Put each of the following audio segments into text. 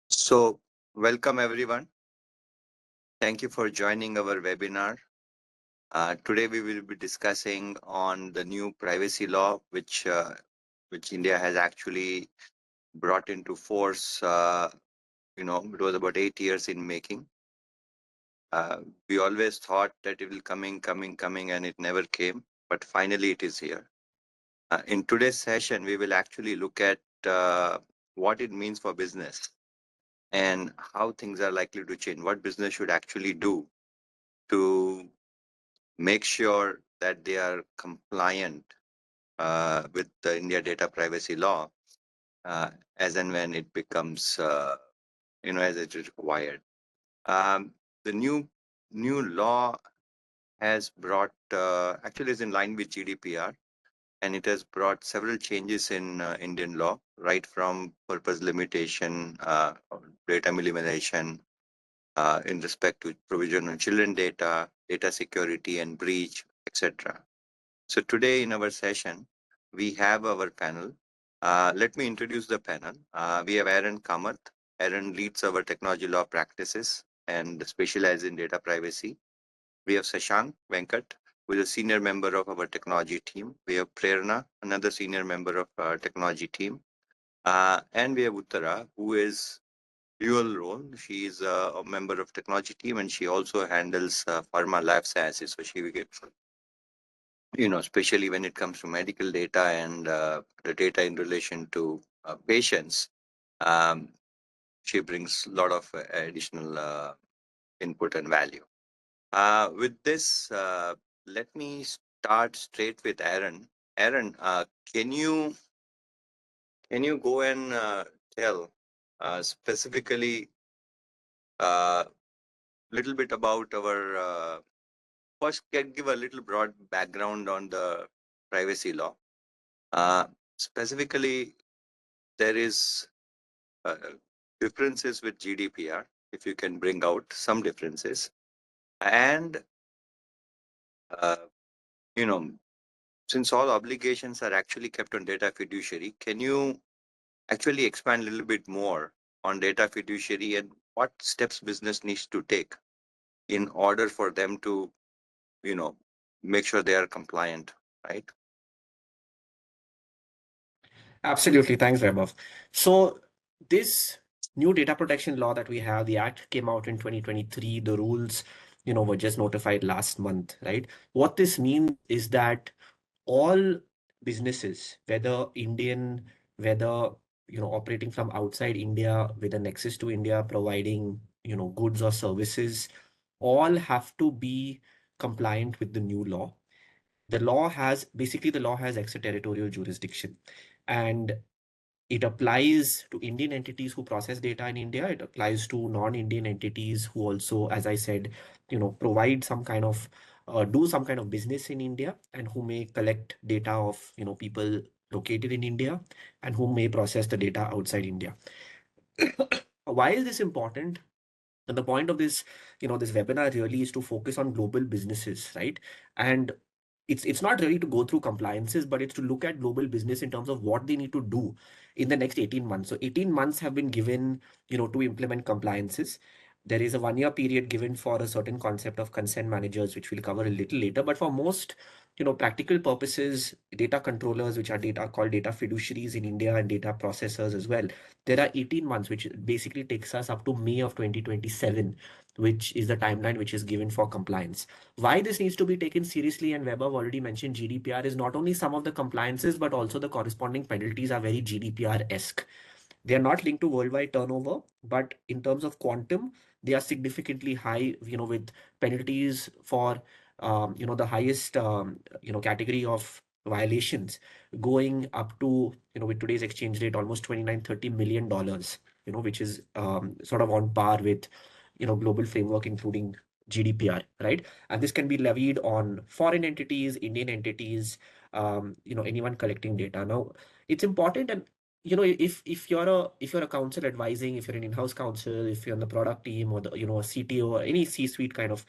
So, welcome everyone. Thank you for joining our webinar. Today we will be discussing on the new privacy law, which India has actually brought into force. It was about 8 years in making. We always thought that it will coming, and it never came. But finally, it is here. In today's session, we will actually look at what it means for business and how things are likely to change. What business should actually do to make sure that they are compliant with the India data privacy law as and when it becomes, as it is required. The new law has brought, actually is in line with GDPR, and it has brought several changes in Indian law, right from purpose limitation, data minimization, in respect to provision of children data, data security and breach, etc. So today in our session, we have our panel. Let me introduce the panel. We have Aaron Kamath. Aaron leads our technology law practices and specializes in data privacy. We have Sashank Venkat, who is a senior member of our technology team. We have Prerna, another senior member of our technology team. And we have Uttara, who is dual role. She is a member of technology team, and she also handles pharma life sciences. So she gets, especially when it comes to medical data and the data in relation to patients, um, she brings a lot of additional input and value. With this, let me start straight with Aaron. Aaron, can you go and tell specifically a little bit about our first, can give a little broad background on the privacy law. Uh, Specifically, there is differences with GDPR, if you can bring out some differences. And, uh, you know, since all obligations are actually kept on data fiduciary, can you actually expand a little bit more on data fiduciary and what steps business needs to take in order for them to, you know, make sure they are compliant, right? Absolutely. Thanks, Vaibhav. So this new data protection law that we have, the act came out in 2023. The rules, were just notified last month, right? What this means is that all businesses, whether Indian, whether, operating from outside India with a nexus to India, providing, goods or services, all have to be compliant with the new law. The law has extraterritorial jurisdiction, and it applies to Indian entities who process data in India. It applies to non-Indian entities who also, as I said, provide some kind of do some kind of business in India, and who may collect data of people located in India, and who may process the data outside India. Why is this important? And the point of this webinar really is to focus on global businesses, right? And it's not really to go through compliances, but it's to look at global business in terms of what they need to do in the next 18 months. So 18 months have been given, to implement compliances. There is a 1 year period given for a certain concept of consent managers, which we'll cover a little later. But for most, practical purposes, data controllers, which are data called data fiduciaries in India, and data processors as well, there are 18 months, which basically takes us up to May of 2027, which is the timeline which is given for compliance. Why this needs to be taken seriously, and Weber already mentioned GDPR, is not only some of the compliances, but also the corresponding penalties are very GDPR-esque. They are not linked to worldwide turnover, but in terms of quantum, they are significantly high, with penalties for, the highest, category of violations going up to, with today's exchange rate, almost 29-30 million dollars, which is sort of on par with, global framework, including GDPR, right? And this can be levied on foreign entities, Indian entities, anyone collecting data. Now, it's important, and if you're a counsel advising, if you're an in-house counsel, if you're on the product team, or the a CTO or any C-suite kind of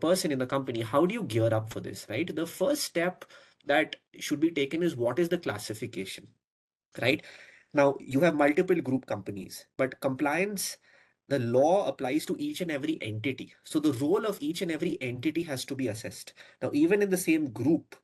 person in the company, how do you gear up for this, right? The first step that should be taken is, what is the classification, right? Now, you have multiple group companies, but compliance, the law applies to each and every entity. So the role of each and every entity has to be assessed. Now, even in the same group,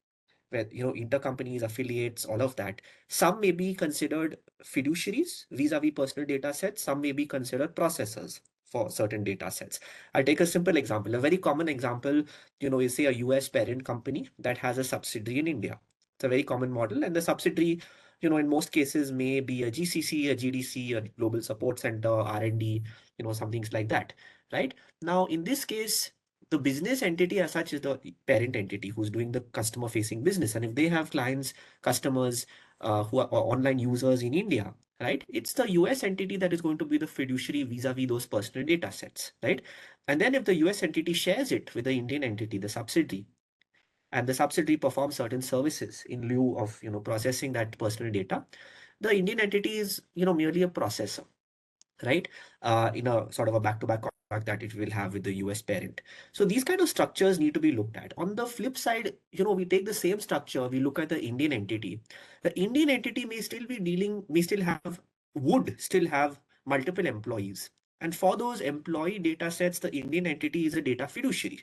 where intercompanies, affiliates, all of that, some may be considered fiduciaries vis-a-vis personal data sets, some may be considered processors for certain data sets. I'll take a simple example. A very common example, is say a US parent company that has a subsidiary in India. It's a very common model, and the subsidiary, in most cases may be a GCC, a GDC, a global support center, R&D, some things like that, right? Now, in this case, the business entity as such is the parent entity who's doing the customer facing business. And if they have clients, customers who are or online users in India, right, it's the US entity that is going to be the fiduciary vis-a-vis those personal data sets, right? And then if the US entity shares it with the Indian entity, the subsidiary, and the subsidiary performs certain services in lieu of processing that personal data, the Indian entity is merely a processor, right? In a sort of a back-to-back contract that it will have with the US parent. So these kind of structures need to be looked at. On the flip side, we take the same structure, we look at the Indian entity. The Indian entity would still have multiple employees. And for those employee data sets, the Indian entity is a data fiduciary,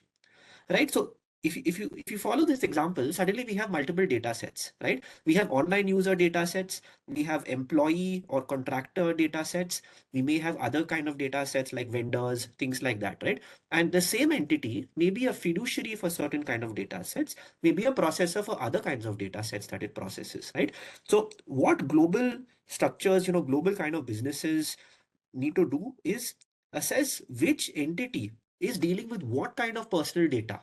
right? So if you follow this example, suddenly we have multiple data sets, right? We have online user data sets, we have employee or contractor data sets, we may have other kind of data sets like vendors, things like that, right? And the same entity may be a fiduciary for certain kind of data sets, maybe a processor for other kinds of data sets that it processes, right? So what global structures, global kind of businesses need to do is assess which entity is dealing with what kind of personal data,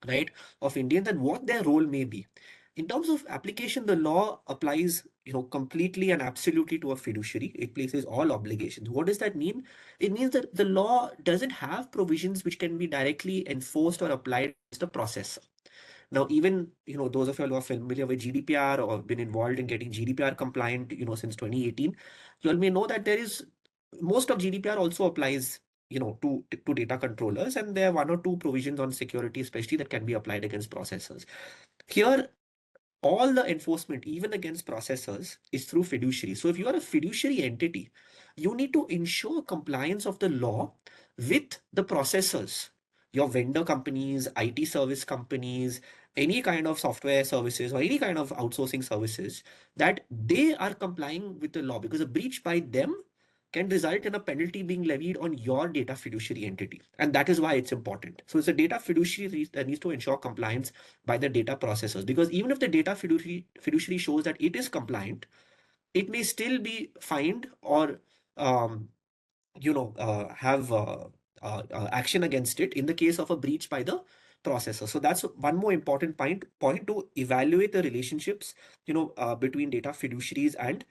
right, of Indians, and what their role may be. In terms of application, the law applies, completely and absolutely to a fiduciary. It places all obligations. What does that mean? It means that the law doesn't have provisions which can be directly enforced or applied against the processor. Now, even those of you who are familiar with GDPR or been involved in getting GDPR compliant, since 2018, you all may know that there is most of GDPR also applies, to data controllers, and there are one or two provisions on security, especially that can be applied against processors. Here, all the enforcement, even against processors, is through fiduciary. So if you are a fiduciary entity, you need to ensure compliance of the law with the processors, your vendor companies, IT service companies, any kind of software services or any kind of outsourcing services, that they are complying with the law, because a breach by them can result in a penalty being levied on your data fiduciary entity. And that is why it's important. So it's a data fiduciary that needs to ensure compliance by the data processors, because even if the data fiduciary shows that it is compliant, it may still be fined or um, have action against it in the case of a breach by the processor. So that's one more important point to evaluate the relationships, between data fiduciaries and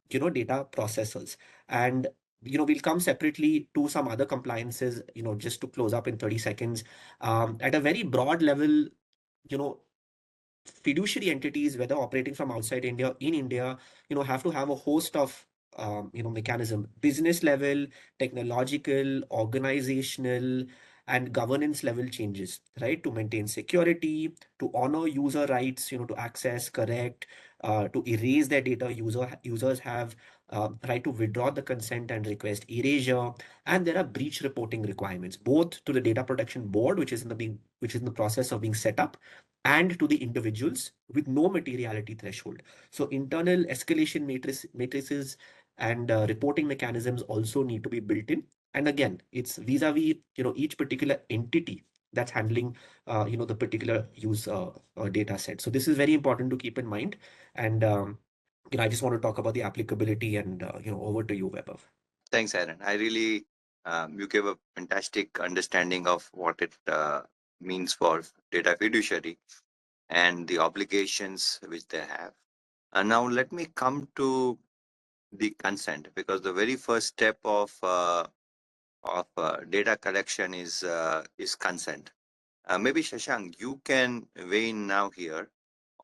data processors. And we'll come separately to some other compliances, just to close up in 30 seconds. At a very broad level, you know fiduciary entities, whether operating from outside India, in India, have to have a host of mechanism, business level, technological, organizational, and governance level changes, right? To maintain security, to honor user rights, to access, correct, to erase their data. Users have right to withdraw the consent and request erasure, and there are breach reporting requirements, both to the data protection board, which is in the process of being set up, and to the individuals with no materiality threshold. So internal escalation matrices and reporting mechanisms also need to be built in. And again, it's vis-a-vis each particular entity that's handling the particular use data set. So this is very important to keep in mind. And I just want to talk about the applicability, and over to you, Weber. Thanks, Aaron. I really, you gave a fantastic understanding of what it means for data fiduciary and the obligations which they have. And now let me come to the consent, because the very first step of data collection is consent. Maybe Shashank, you can weigh in now here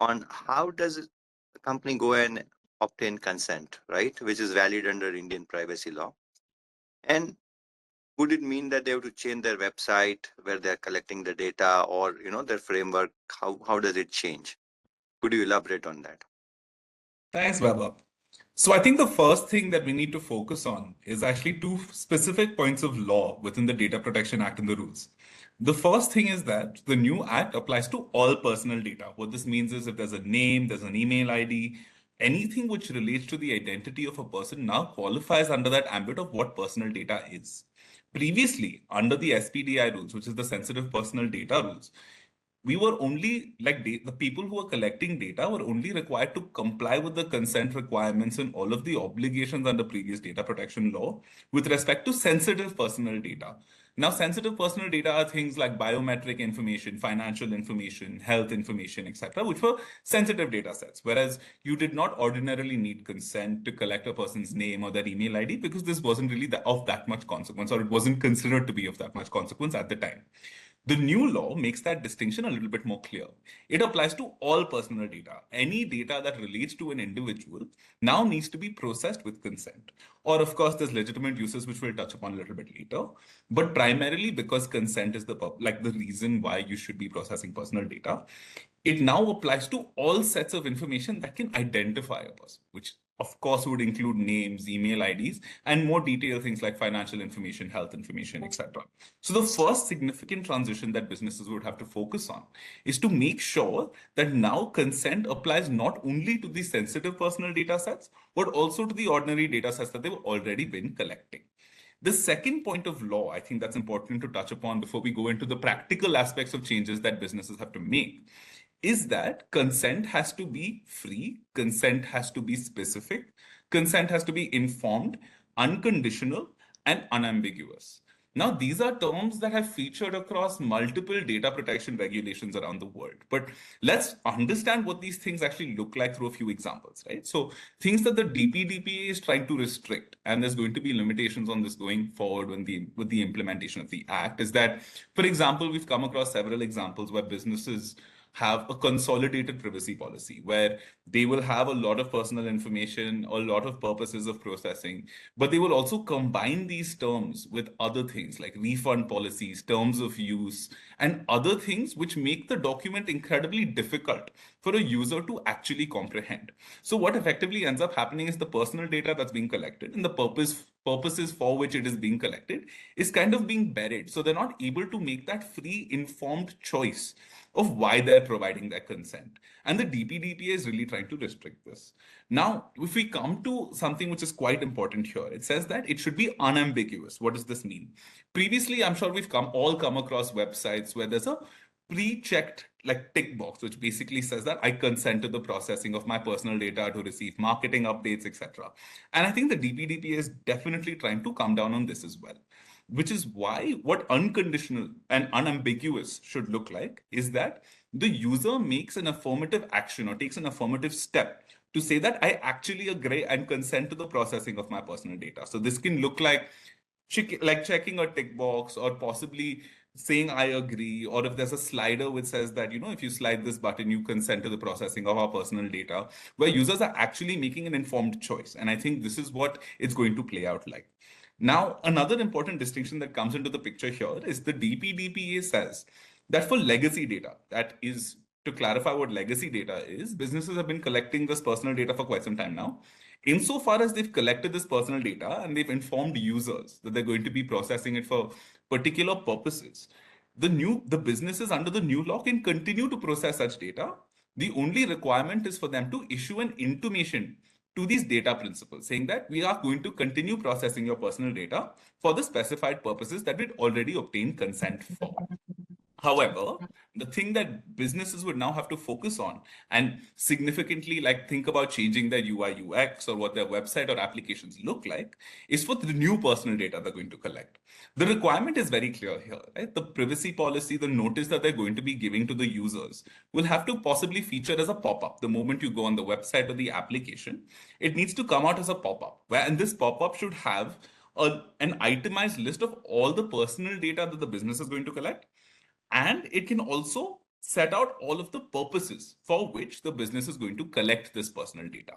on how does the company go and obtain consent, right, which is valid under Indian privacy law, and would it mean that they have to change their website where they're collecting the data, or their framework? How does it change? Could you elaborate on that? Thanks, Baba. So I think the first thing that we need to focus on is actually two specific points of law within the Data Protection Act and the rules. The first thing is that the new act applies to all personal data. What this means is if there's a name, there's an email ID, anything which relates to the identity of a person now qualifies under that ambit of what personal data is. Previously, under the SPDI rules, which is the sensitive personal data rules, we were only like the people who were collecting data were only required to comply with the consent requirements and all of the obligations under previous data protection law with respect to sensitive personal data. Now, sensitive personal data are things like biometric information, financial information, health information, etc., which were sensitive data sets. Whereas you did not ordinarily need consent to collect a person's name or their email ID because this wasn't really of that much consequence, or it wasn't considered to be of that much consequence at the time. The new law makes that distinction a little bit more clear. It applies to all personal data. Any data that relates to an individual now needs to be processed with consent. Or, of course, there's legitimate uses which we'll touch upon a little bit later. But primarily because consent is the reason why you should be processing personal data, it now applies to all sets of information that can identify a person, which of course would include names, email IDs, and more detailed things like financial information, health information, etc. So the first significant transition that businesses would have to focus on is to make sure that now consent applies not only to the sensitive personal data sets, but also to the ordinary data sets that they've already been collecting. The second point of law, I think that's important to touch upon before we go into the practical aspects of changes that businesses have to make, is that consent has to be free, consent has to be specific, consent has to be informed, unconditional, and unambiguous. Now, these are terms that have featured across multiple data protection regulations around the world. But let's understand what these things actually look like through a few examples, right? So, things that the DPDPA is trying to restrict, and there's going to be limitations on this going forward with the implementation of the act, is that, for example, we've come across several examples where businesses have a consolidated privacy policy where they will have a lot of personal information, a lot of purposes of processing, but they will also combine these terms with other things like refund policies, terms of use, and other things which make the document incredibly difficult for a user to actually comprehend. So what effectively ends up happening is the personal data that's being collected and the purposes for which it is being collected is kind of being buried. So they're not able to make that free, informed choice of why they're providing their consent. And the DPDPA is really trying to restrict this. Now, if we come to something which is quite important here, it says that it should be unambiguous. What does this mean? Previously, I'm sure we've all come across websites where there's a pre-checked like tick box, which basically says that I consent to the processing of my personal data to receive marketing updates, etc. And I think the DPDPA is definitely trying to come down on this as well, which is why what unconditional and unambiguous should look like is that the user makes an affirmative action or takes an affirmative step to say that I actually agree and consent to the processing of my personal data. So this can look like checking a tick box or possibly saying I agree, or if there's a slider which says that, if you slide this button, you consent to the processing of our personal data, where users are actually making an informed choice. And I think this is what it's going to play out like. Now, another important distinction that comes into the picture here is the DPDPA says that for legacy data, that is to clarify what legacy data is, businesses have been collecting this personal data for quite some time now. Insofar as they've collected this personal data and they've informed users that they're going to be processing it for particular purposes, the businesses under the new law can continue to process such data. The only requirement is for them to issue an intimation to these data principals saying that we are going to continue processing your personal data for the specified purposes that we'd already obtained consent for. However, the thing that businesses would now have to focus on and significantly think about changing their UI UX or what their website or applications look like is for the new personal data they're going to collect. The requirement is very clear here, right? The privacy policy, the notice that they're going to be giving to the users will have to possibly feature as a pop-up the moment you go on the website or the application. It needs to come out as a pop-up and this pop-up should have an itemized list of all the personal data that the business is going to collect. And it can also set out all of the purposes for which the business is going to collect this personal data.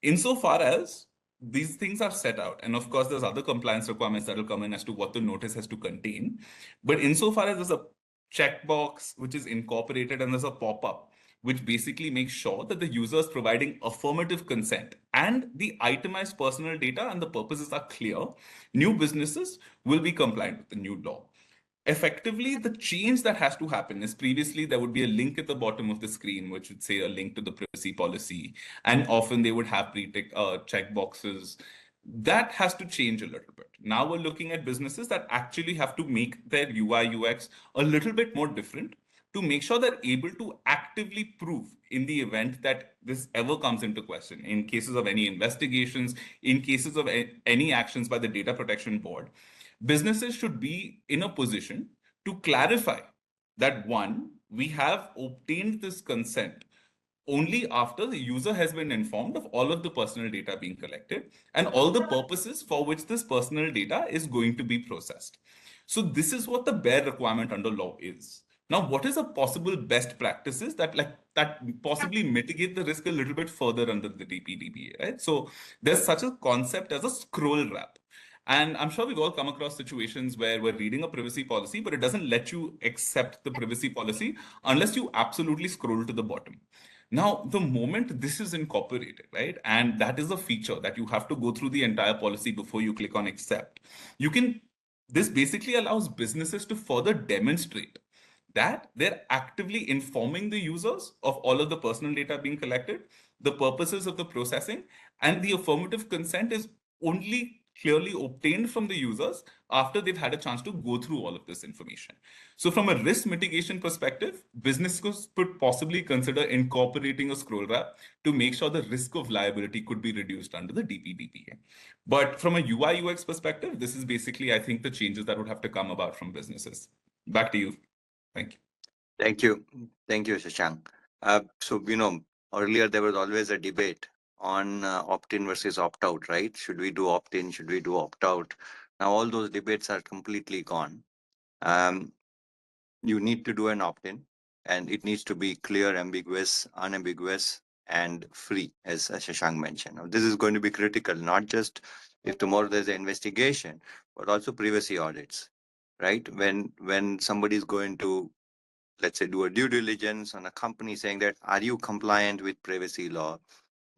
Insofar as these things are set out, and of course, there's other compliance requirements that will come in as to what the notice has to contain. But insofar as there's a checkbox which is incorporated, and there's a pop-up which basically makes sure that the user is providing affirmative consent and the itemized personal data and the purposes are clear, new businesses will be compliant with the new law. Effectively, the change that has to happen is previously there would be a link at the bottom of the screen which would say a link to the privacy policy, and often they would have check boxes. That has to change a little bit. Now we're looking at businesses that actually have to make their UI UX a little bit more different to make sure they're able to actively prove in the event that this ever comes into question, in cases of any investigations, in cases of any actions by the data protection board. Businesses should be in a position to clarify that, one, we have obtained this consent only after the user has been informed of all of the personal data being collected and all the purposes for which this personal data is going to be processed. So this is what the bare requirement under law is. Now, what is a possible best practices that possibly mitigate the risk a little bit further under the DPDPA, right? So there's such a concept as a scroll wrap. And I'm sure we've all come across situations where we're reading a privacy policy, but it doesn't let you accept the privacy policy unless you absolutely scroll to the bottom. Now, the moment this is incorporated, right, and that is a feature that you have to go through the entire policy before you click on accept, this basically allows businesses to further demonstrate that they're actively informing the users of all of the personal data being collected, the purposes of the processing, and the affirmative consent is only clearly obtained from the users after they've had a chance to go through all of this information. So from a risk mitigation perspective, businesses could possibly consider incorporating a scroll wrap to make sure the risk of liability could be reduced under the DPDPA. But from a UI UX perspective, this is basically, I think, the changes that would have to come about from businesses. Back to you. Thank you. Thank you. Thank you, Shashank. So, earlier there was always a debate on opt-in versus opt-out, right? Should we do opt-in? Should we do opt-out? Now, all those debates are completely gone. You need to do an opt-in, and it needs to be clear, ambiguous, unambiguous, and free, as Shashank mentioned. Now, this is going to be critical, not just if tomorrow there's an investigation, but also privacy audits, right? When somebody is going to, let's say, do a due diligence on a company, saying that, are you compliant with privacy law?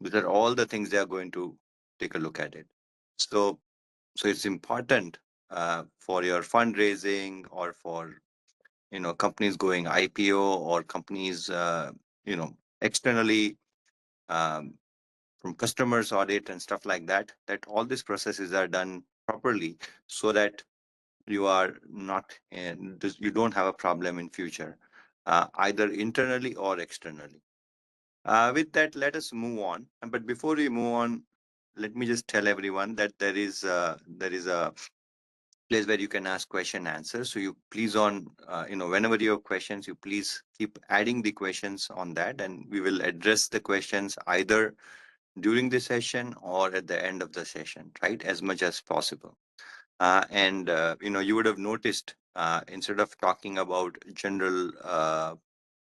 These are all the things they are going to take a look at it. So it's important for your fundraising, or for companies going IPO, or companies externally, from customers audit and stuff like that, that all these processes are done properly, so that you are not you don't have a problem in future, either internally or externally. With that, let us move on. But before we move on, let me just tell everyone that there is a place where you can ask question answer. So you please whenever you have questions, you please keep adding the questions on that, and we will address the questions either during the session or at the end of the session, right? As much as possible. You would have noticed, instead of talking about general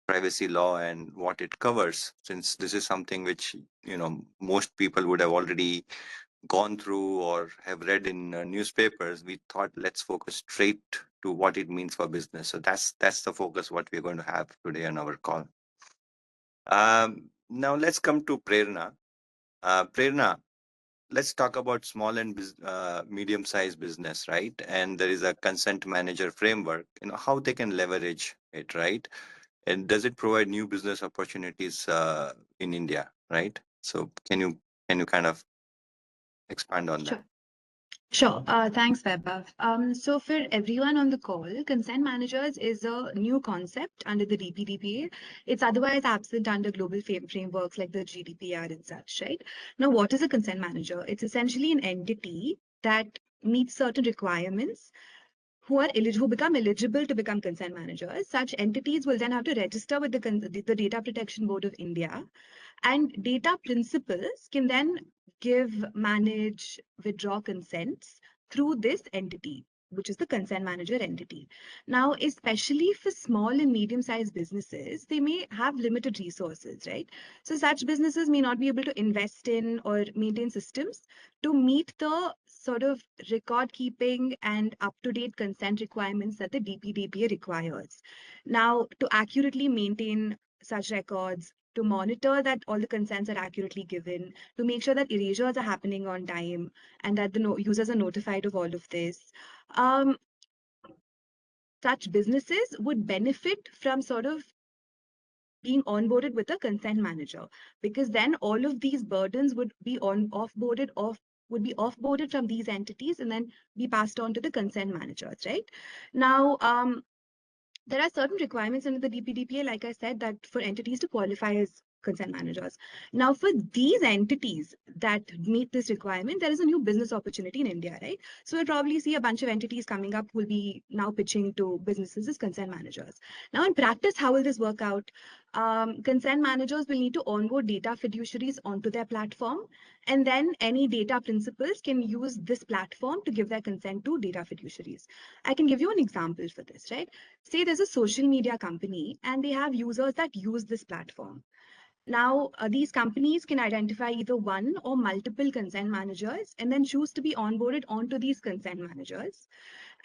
privacy law and what it covers, since this is something which most people would have already gone through or have read in newspapers, we thought let's focus straight to what it means for business. So that's the focus what we're going to have today on our call. Now let's come to Prerna. Prerna, let's talk about small and medium-sized business, right? And there is a consent manager framework, how they can leverage it, right? And does it provide new business opportunities in India, right? So can you kind of expand on that? Sure. Thanks, Vaibhav. So for everyone on the call, consent managers is a new concept under the DPDPA. It's otherwise absent under global frameworks like the GDPR and such, right? Now, what is a consent manager? It's essentially an entity that meets certain requirements who become eligible to become consent managers. Such entities will then have to register with the Data Protection Board of India, and data principals can then give, manage, withdraw consents through this entity. which is the consent manager entity. Now, especially for small and medium-sized businesses, they may have limited resources, right? So such businesses may not be able to invest in or maintain systems to meet the sort of record keeping and up-to-date consent requirements that the DPDPA requires. Now, to accurately maintain such records, to monitor that all the consents are accurately given, to make sure that erasures are happening on time, and that the users are notified of all of this. Such businesses would benefit from sort of being onboarded with a consent manager, because then all of these burdens would be offboarded from these entities and then be passed on to the consent managers, right? Now, there are certain requirements under the DPDPA, like I said, that for entities to qualify as consent managers. Now, for these entities that meet this requirement, there is a new business opportunity in India, right? So we'll probably see a bunch of entities coming up who will be now pitching to businesses as consent managers. Now, in practice, how will this work out? Consent managers will need to onboard data fiduciaries onto their platform, and then any data principals can use this platform to give their consent to data fiduciaries. I can give you an example for this, right? Say there's a social media company and they have users that use this platform. Now, these companies can identify either one or multiple consent managers and then choose to be onboarded onto these consent managers.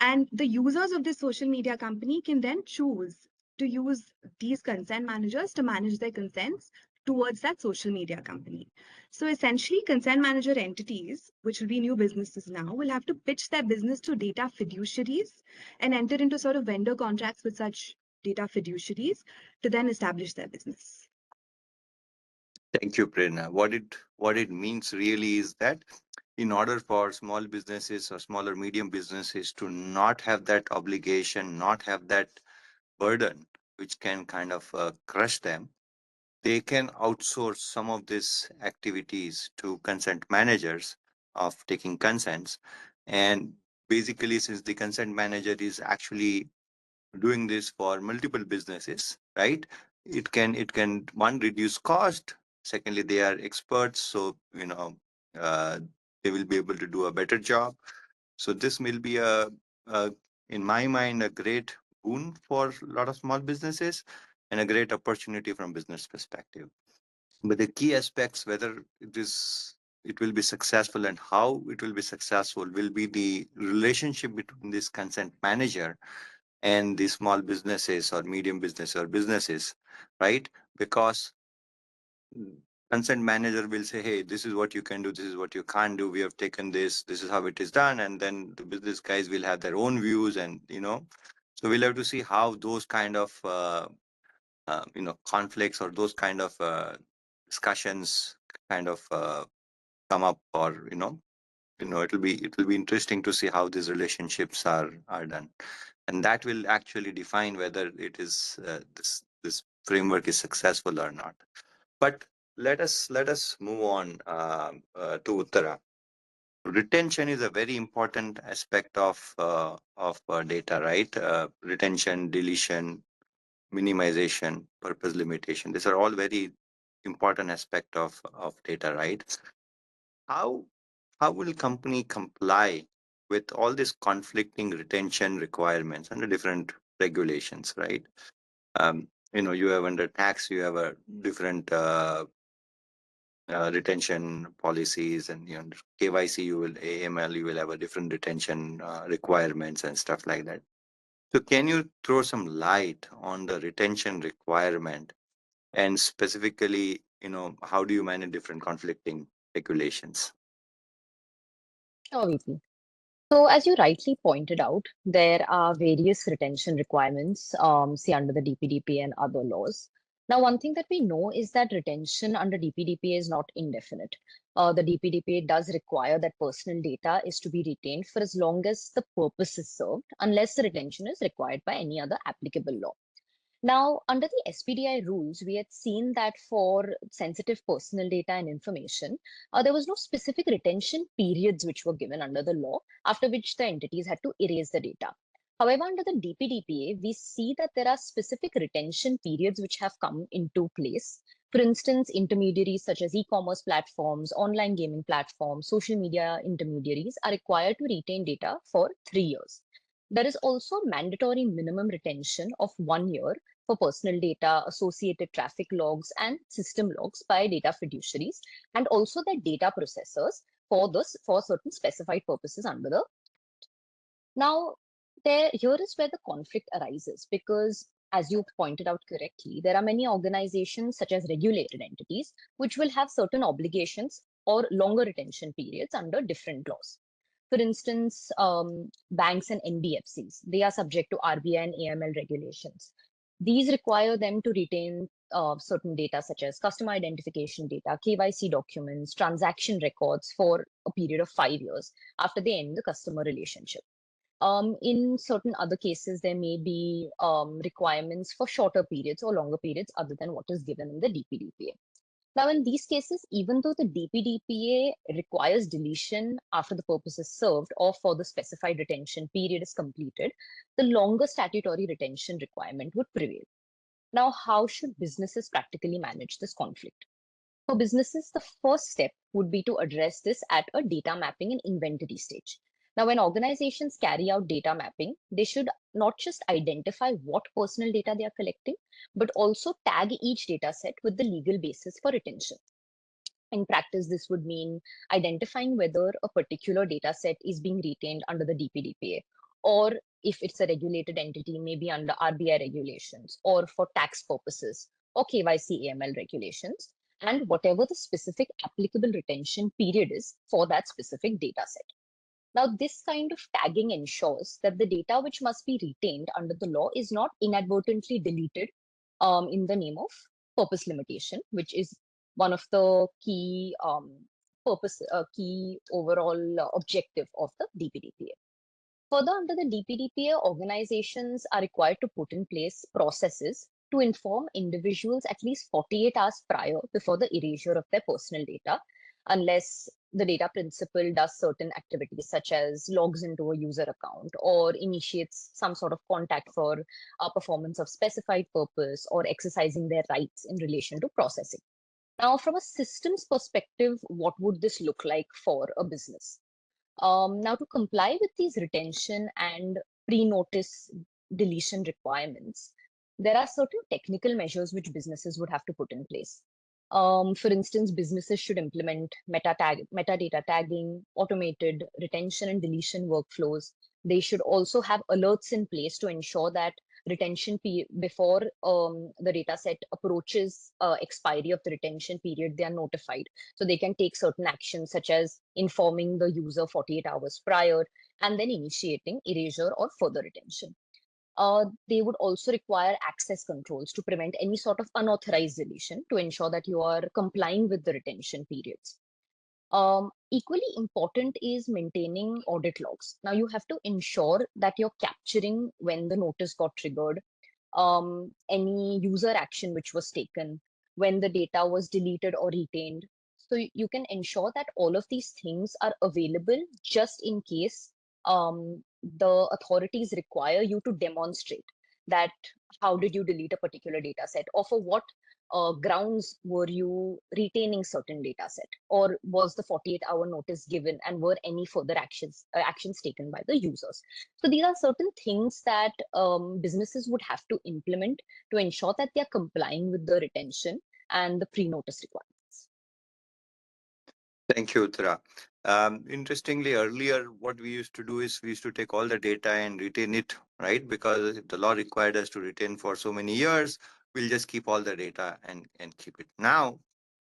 And the users of this social media company can then choose to use these consent managers to manage their consents towards that social media company. So essentially, consent manager entities, which will be new businesses now, will have to pitch their business to data fiduciaries and enter into sort of vendor contracts with such data fiduciaries to then establish their business. Thank you, Prerna. What it means really is that in order for small businesses or small or medium businesses to not have that obligation, not have that burden, which can kind of crush them, they can outsource some of these activities to consent managers of taking consents. And basically, since the consent manager is actually doing this for multiple businesses, right? It can one, reduce cost. Secondly, they are experts, so uh, they will be able to do a better job. So this will be a in my mind, a great boon for a lot of small businesses and a great opportunity from business perspective. But the key aspects, whether it will be successful and how it will be successful, will be the relationship between this consent manager and the small businesses or medium business or businesses, right? Because consent manager will say, hey, this is what you can do, this is what you can't do, we have taken this is how it is done, and then the business guys will have their own views, and so we'll have to see how those kind of conflicts or those kind of discussions kind of come up, or it'll be interesting to see how these relationships are done, and that will actually define whether it is this framework is successful or not. But let us move on to Uttara. Retention is a very important aspect of data, right? Retention, deletion, minimization, purpose limitation. These are all very important aspect of data, right? How how will company comply with all these conflicting retention requirements under different regulations, right? You have under tax, you have a different retention policies, and KYC, you will AML, you will have a different retention requirements and stuff like that. So can you throw some light on the retention requirement, and specifically, how do you manage different conflicting regulations? Sure, VP. So, as you rightly pointed out, there are various retention requirements, say under the DPDP and other laws. Now, one thing that we know is that retention under DPDP is not indefinite. The DPDP does require that personal data is to be retained for as long as the purpose is served, unless the retention is required by any other applicable law. Now, under the SPDI rules, we had seen that for sensitive personal data and information, there was no specific retention periods which were given under the law, after which the entities had to erase the data. However, under the DPDPA, we see that there are specific retention periods which have come into place. For instance, intermediaries such as e-commerce platforms, online gaming platforms, social media intermediaries are required to retain data for 3 years. There is also mandatory minimum retention of 1 year for personal data, associated traffic logs, and system logs by data fiduciaries, and also their data processors for certain specified purposes under the. Now, here is where the conflict arises because, as you pointed out correctly, there are many organizations such as regulated entities which will have certain obligations or longer retention periods under different laws. For instance, banks and NBFCs, they are subject to RBI and AML regulations. These require them to retain certain data such as customer identification data, KYC documents, transaction records for a period of 5 years after they end the customer relationship. In certain other cases, there may be requirements for shorter periods or longer periods other than what is given in the DPDPA. Now, in these cases, even though the DPDPA requires deletion after the purpose is served or for the specified retention period is completed, the longer statutory retention requirement would prevail. Now, how should businesses practically manage this conflict? For businesses, the first step would be to address this at a data mapping and inventory stage. Now, when organizations carry out data mapping, they should not just identify what personal data they are collecting, but also tag each data set with the legal basis for retention. In practice, this would mean identifying whether a particular data set is being retained under the DPDPA, or if it's a regulated entity, maybe under RBI regulations, or for tax purposes, or KYC AML regulations, and whatever the specific applicable retention period is for that specific data set. Now, this kind of tagging ensures that the data which must be retained under the law is not inadvertently deleted in the name of purpose limitation, which is one of the key key overall objective of the DPDPA. Further, under the DPDPA, organizations are required to put in place processes to inform individuals at least 48 hours prior before the erasure of their personal data, unless the data principal does certain activities such as logs into a user account or initiates some sort of contact for performance of specified purpose or exercising their rights in relation to processing. Now, from a systems perspective, what would this look like for a business? Now, to comply with these retention and pre-notice deletion requirements, there are certain technical measures which businesses would have to put in place. For instance, businesses should implement metadata tagging, automated retention and deletion workflows. They should also have alerts in place to ensure that retention before the data set approaches expiry of the retention period, they are notified. So they can take certain actions such as informing the user 48 hours prior and then initiating erasure or further retention. They would also require access controls to prevent any sort of unauthorized deletion to ensure that you are complying with the retention periods. Equally important is maintaining audit logs. Now you have to ensure that you're capturing when the notice got triggered, any user action which was taken, when the data was deleted or retained. So you can ensure that all of these things are available just in case the authorities require you to demonstrate that how did you delete a particular data set or for what grounds were you retaining certain data set, or was the 48-hour notice given and were any further actions taken by the users. So these are certain things that businesses would have to implement to ensure that they are complying with the retention and the pre-notice requirements. Thank you, Uttara. Interestingly, earlier, what we used to do is we used to take all the data and retain it, right? Because if the law required us to retain for so many years, we'll just keep all the data and keep it. Now,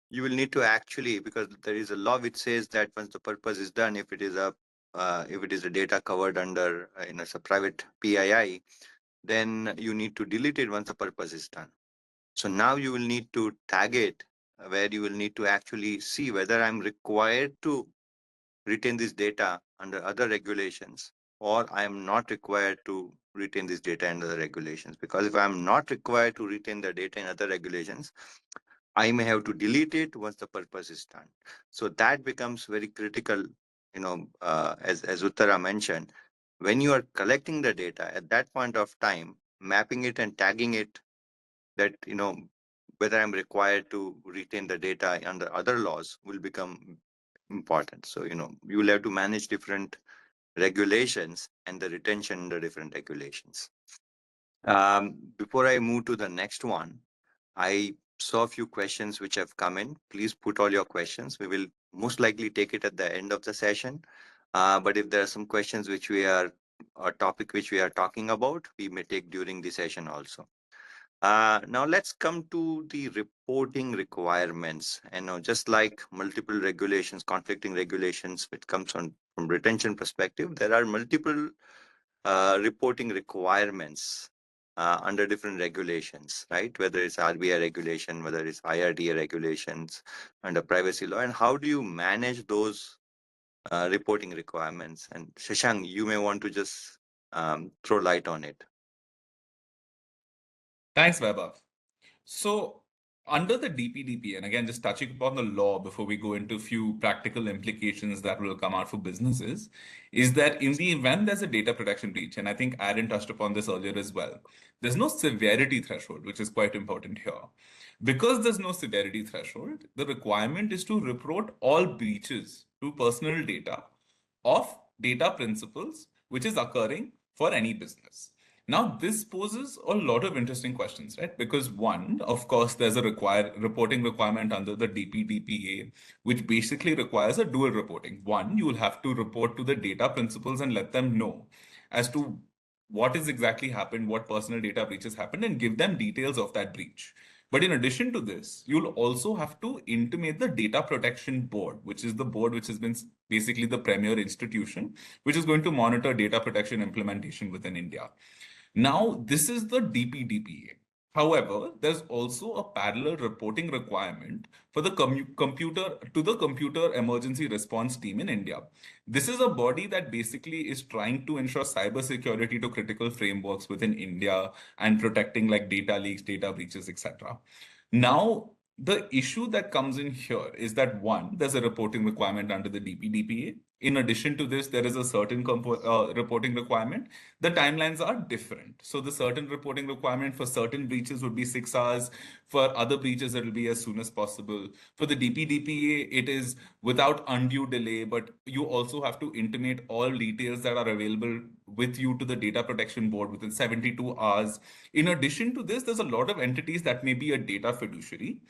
you will need to actually, because there is a law which says that once the purpose is done, if it is a data covered under a private PII, then you need to delete it once the purpose is done. So now you will need to tag it, where you will need to actually see whether I'm required to retain this data under other regulations, or I am not required to retain this data under the regulations. Because if I'm not required to retain the data in other regulations, I may have to delete it once the purpose is done. So that becomes very critical, as Uttara mentioned. When you are collecting the data at that point of time, mapping it and tagging it, that whether I'm required to retain the data under other laws will become important. So you will have to manage different regulations and the retention under different regulations. Before I move to the next one, I saw a few questions which have come in. Please put all your questions. We will most likely take it at the end of the session. But if there are some questions which we are, a topic which we are talking about, we may take during the session also. Now let's come to the reporting requirements. And just like multiple regulations, conflicting regulations, which comes on from retention perspective, there are multiple reporting requirements under different regulations, right? Whether it's RBI regulation, whether it's IRDA regulations under privacy law, and how do you manage those reporting requirements? And Shashank, you may want to just throw light on it. Thanks, Vaibhav. So under the DPDP, and again, just touching upon the law before we go into a few practical implications that will come out for businesses, is that in the event there's a data protection breach, and I think Aaron touched upon this earlier as well, there's no severity threshold, which is quite important here. Because there's no severity threshold, the requirement is to report all breaches to personal data of data principles, which is occurring for any business. Now, this poses a lot of interesting questions, right? Because one, of course, there's a reporting requirement under the DPDPA, which basically requires a dual reporting. One, you will have to report to the data principals and let them know as to what is exactly happened, what personal data breaches happened, and give them details of that breach. But in addition to this, you'll also have to intimate the Data Protection Board, which is the board which has been basically the premier institution, which is going to monitor data protection implementation within India. Now, this is the DPDPA. However, there's also a parallel reporting requirement for the computer emergency response team in India. This is a body that basically is trying to ensure cybersecurity to critical frameworks within India and protecting like data leaks, data breaches, etc. Now, the issue that comes in here is that one, there's a reporting requirement under the DPDPA. In addition to this, there is a certain reporting requirement. The timelines are different. So the certain reporting requirement for certain breaches would be 6 hours. For other breaches, it will be as soon as possible. For the DPDPA, it is without undue delay, but you also have to intimate all details that are available with you to the Data Protection Board within 72 hours. In addition to this, there's a lot of entities that may be a data fiduciary.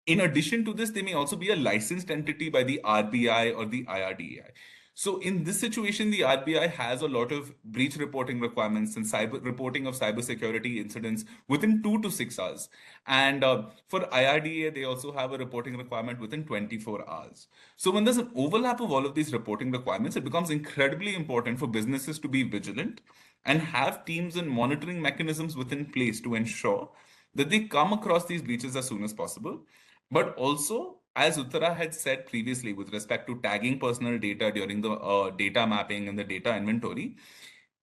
In addition to this, they may also be a licensed entity by the RBI or the IRDA. So in this situation, the RBI has a lot of breach reporting requirements and reporting of cybersecurity incidents within 2 to 6 hours. And for IRDA, they also have a reporting requirement within 24 hours. So when there's an overlap of all of these reporting requirements, it becomes incredibly important for businesses to be vigilant and have teams and monitoring mechanisms within place to ensure that they come across these breaches as soon as possible. But also, as Uttara had said previously with respect to tagging personal data during the data mapping and the data inventory,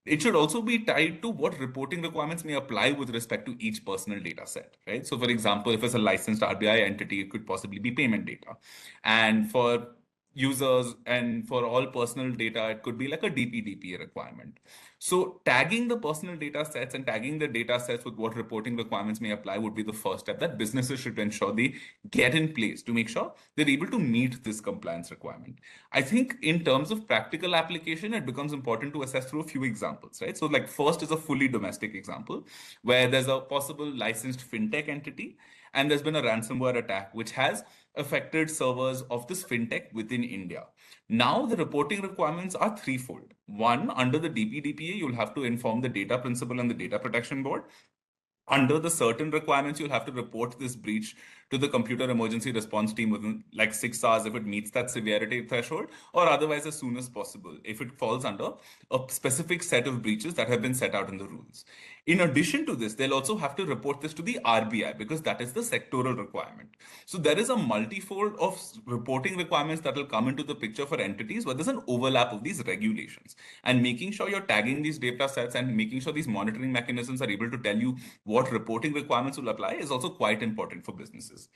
it should also be tied to what reporting requirements may apply with respect to each personal data set, right? So for example, if it's a licensed RBI entity, it could possibly be payment data. And for users and for all personal data, it could be like a DPDPA requirement. So tagging the personal data sets and tagging the data sets with what reporting requirements may apply would be the first step that businesses should ensure they get in place to make sure they're able to meet this compliance requirement. I think in terms of practical application, it becomes important to assess through a few examples, right? So like first is a fully domestic example where there's a possible licensed fintech entity and there's been a ransomware attack which has affected servers of this fintech within India. Now the reporting requirements are threefold. One, under the DPDPA, you'll have to inform the data principal and the data protection board. Under the certain requirements, you'll have to report this breach to the computer emergency response team within like 6 hours if it meets that severity threshold, or otherwise as soon as possible if it falls under a specific set of breaches that have been set out in the rules. In addition to this, they'll also have to report this to the RBI because that is the sectoral requirement. So there is a multifold of reporting requirements that will come into the picture for entities where there's an overlap of these regulations, and making sure you're tagging these data sets and making sure these monitoring mechanisms are able to tell you what reporting requirements will apply is also quite important for businesses.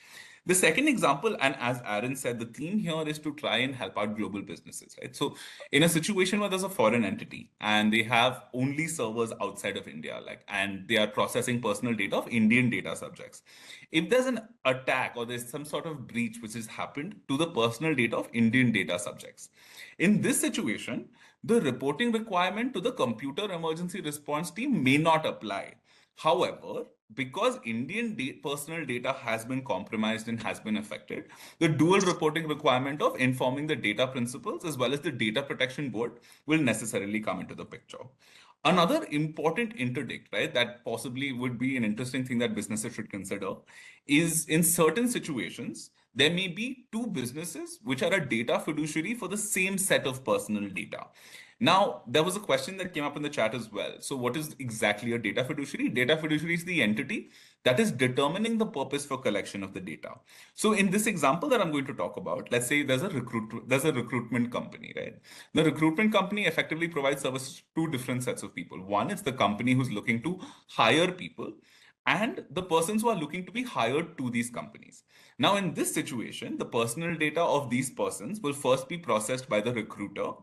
The second example, and as Aaron said, the theme here is to try and help out global businesses, right? So in a situation where there's a foreign entity and they have only servers outside of India, and they are processing personal data of Indian data subjects. If there's an attack or there's some sort of breach which has happened to the personal data of Indian data subjects, in this situation, the reporting requirement to the computer emergency response team may not apply. However, because personal data has been compromised and has been affected, the dual reporting requirement of informing the data principals as well as the data protection board will necessarily come into the picture. Another important interdict, right, that possibly would be an interesting thing that businesses should consider is in certain situations, there may be two businesses which are a data fiduciary for the same set of personal data. Now, there was a question that came up in the chat as well. So what is exactly a data fiduciary? Data fiduciary is the entity that is determining the purpose for collection of the data. So in this example that I'm going to talk about, let's say there's a recruitment company, right? The recruitment company effectively provides services to two different sets of people. One, it's the company who's looking to hire people, and the persons who are looking to be hired to these companies. Now, in this situation, the personal data of these persons will first be processed by the recruiter,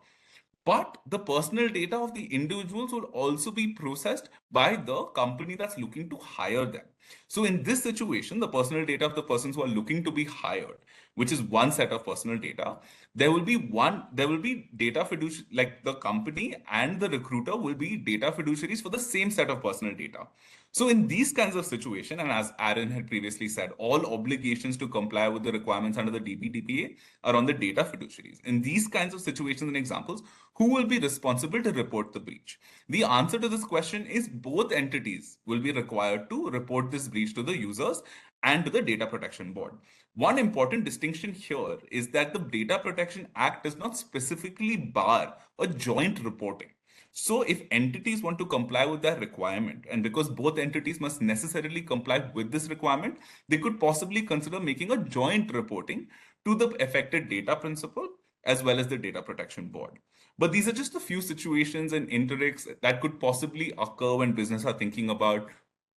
but the personal data of the individuals will also be processed by the company that's looking to hire them. So in this situation, the personal data of the persons who are looking to be hired, which is one set of personal data, there will be data fiduciary, like the company and the recruiter will be data fiduciaries for the same set of personal data. So in these kinds of situations, and as Aaron had previously said, all obligations to comply with the requirements under the DPDPA are on the data fiduciaries. In these kinds of situations and examples, who will be responsible to report the breach? The answer to this question is both entities will be required to report this breach to the users and to the Data Protection Board. One important distinction here is that the Data Protection Act does not specifically bar a joint reporting. So if entities want to comply with that requirement, and because both entities must necessarily comply with this requirement, they could possibly consider making a joint reporting to the affected data principal as well as the Data Protection Board. But these are just a few situations and interdicts that could possibly occur when business are thinking about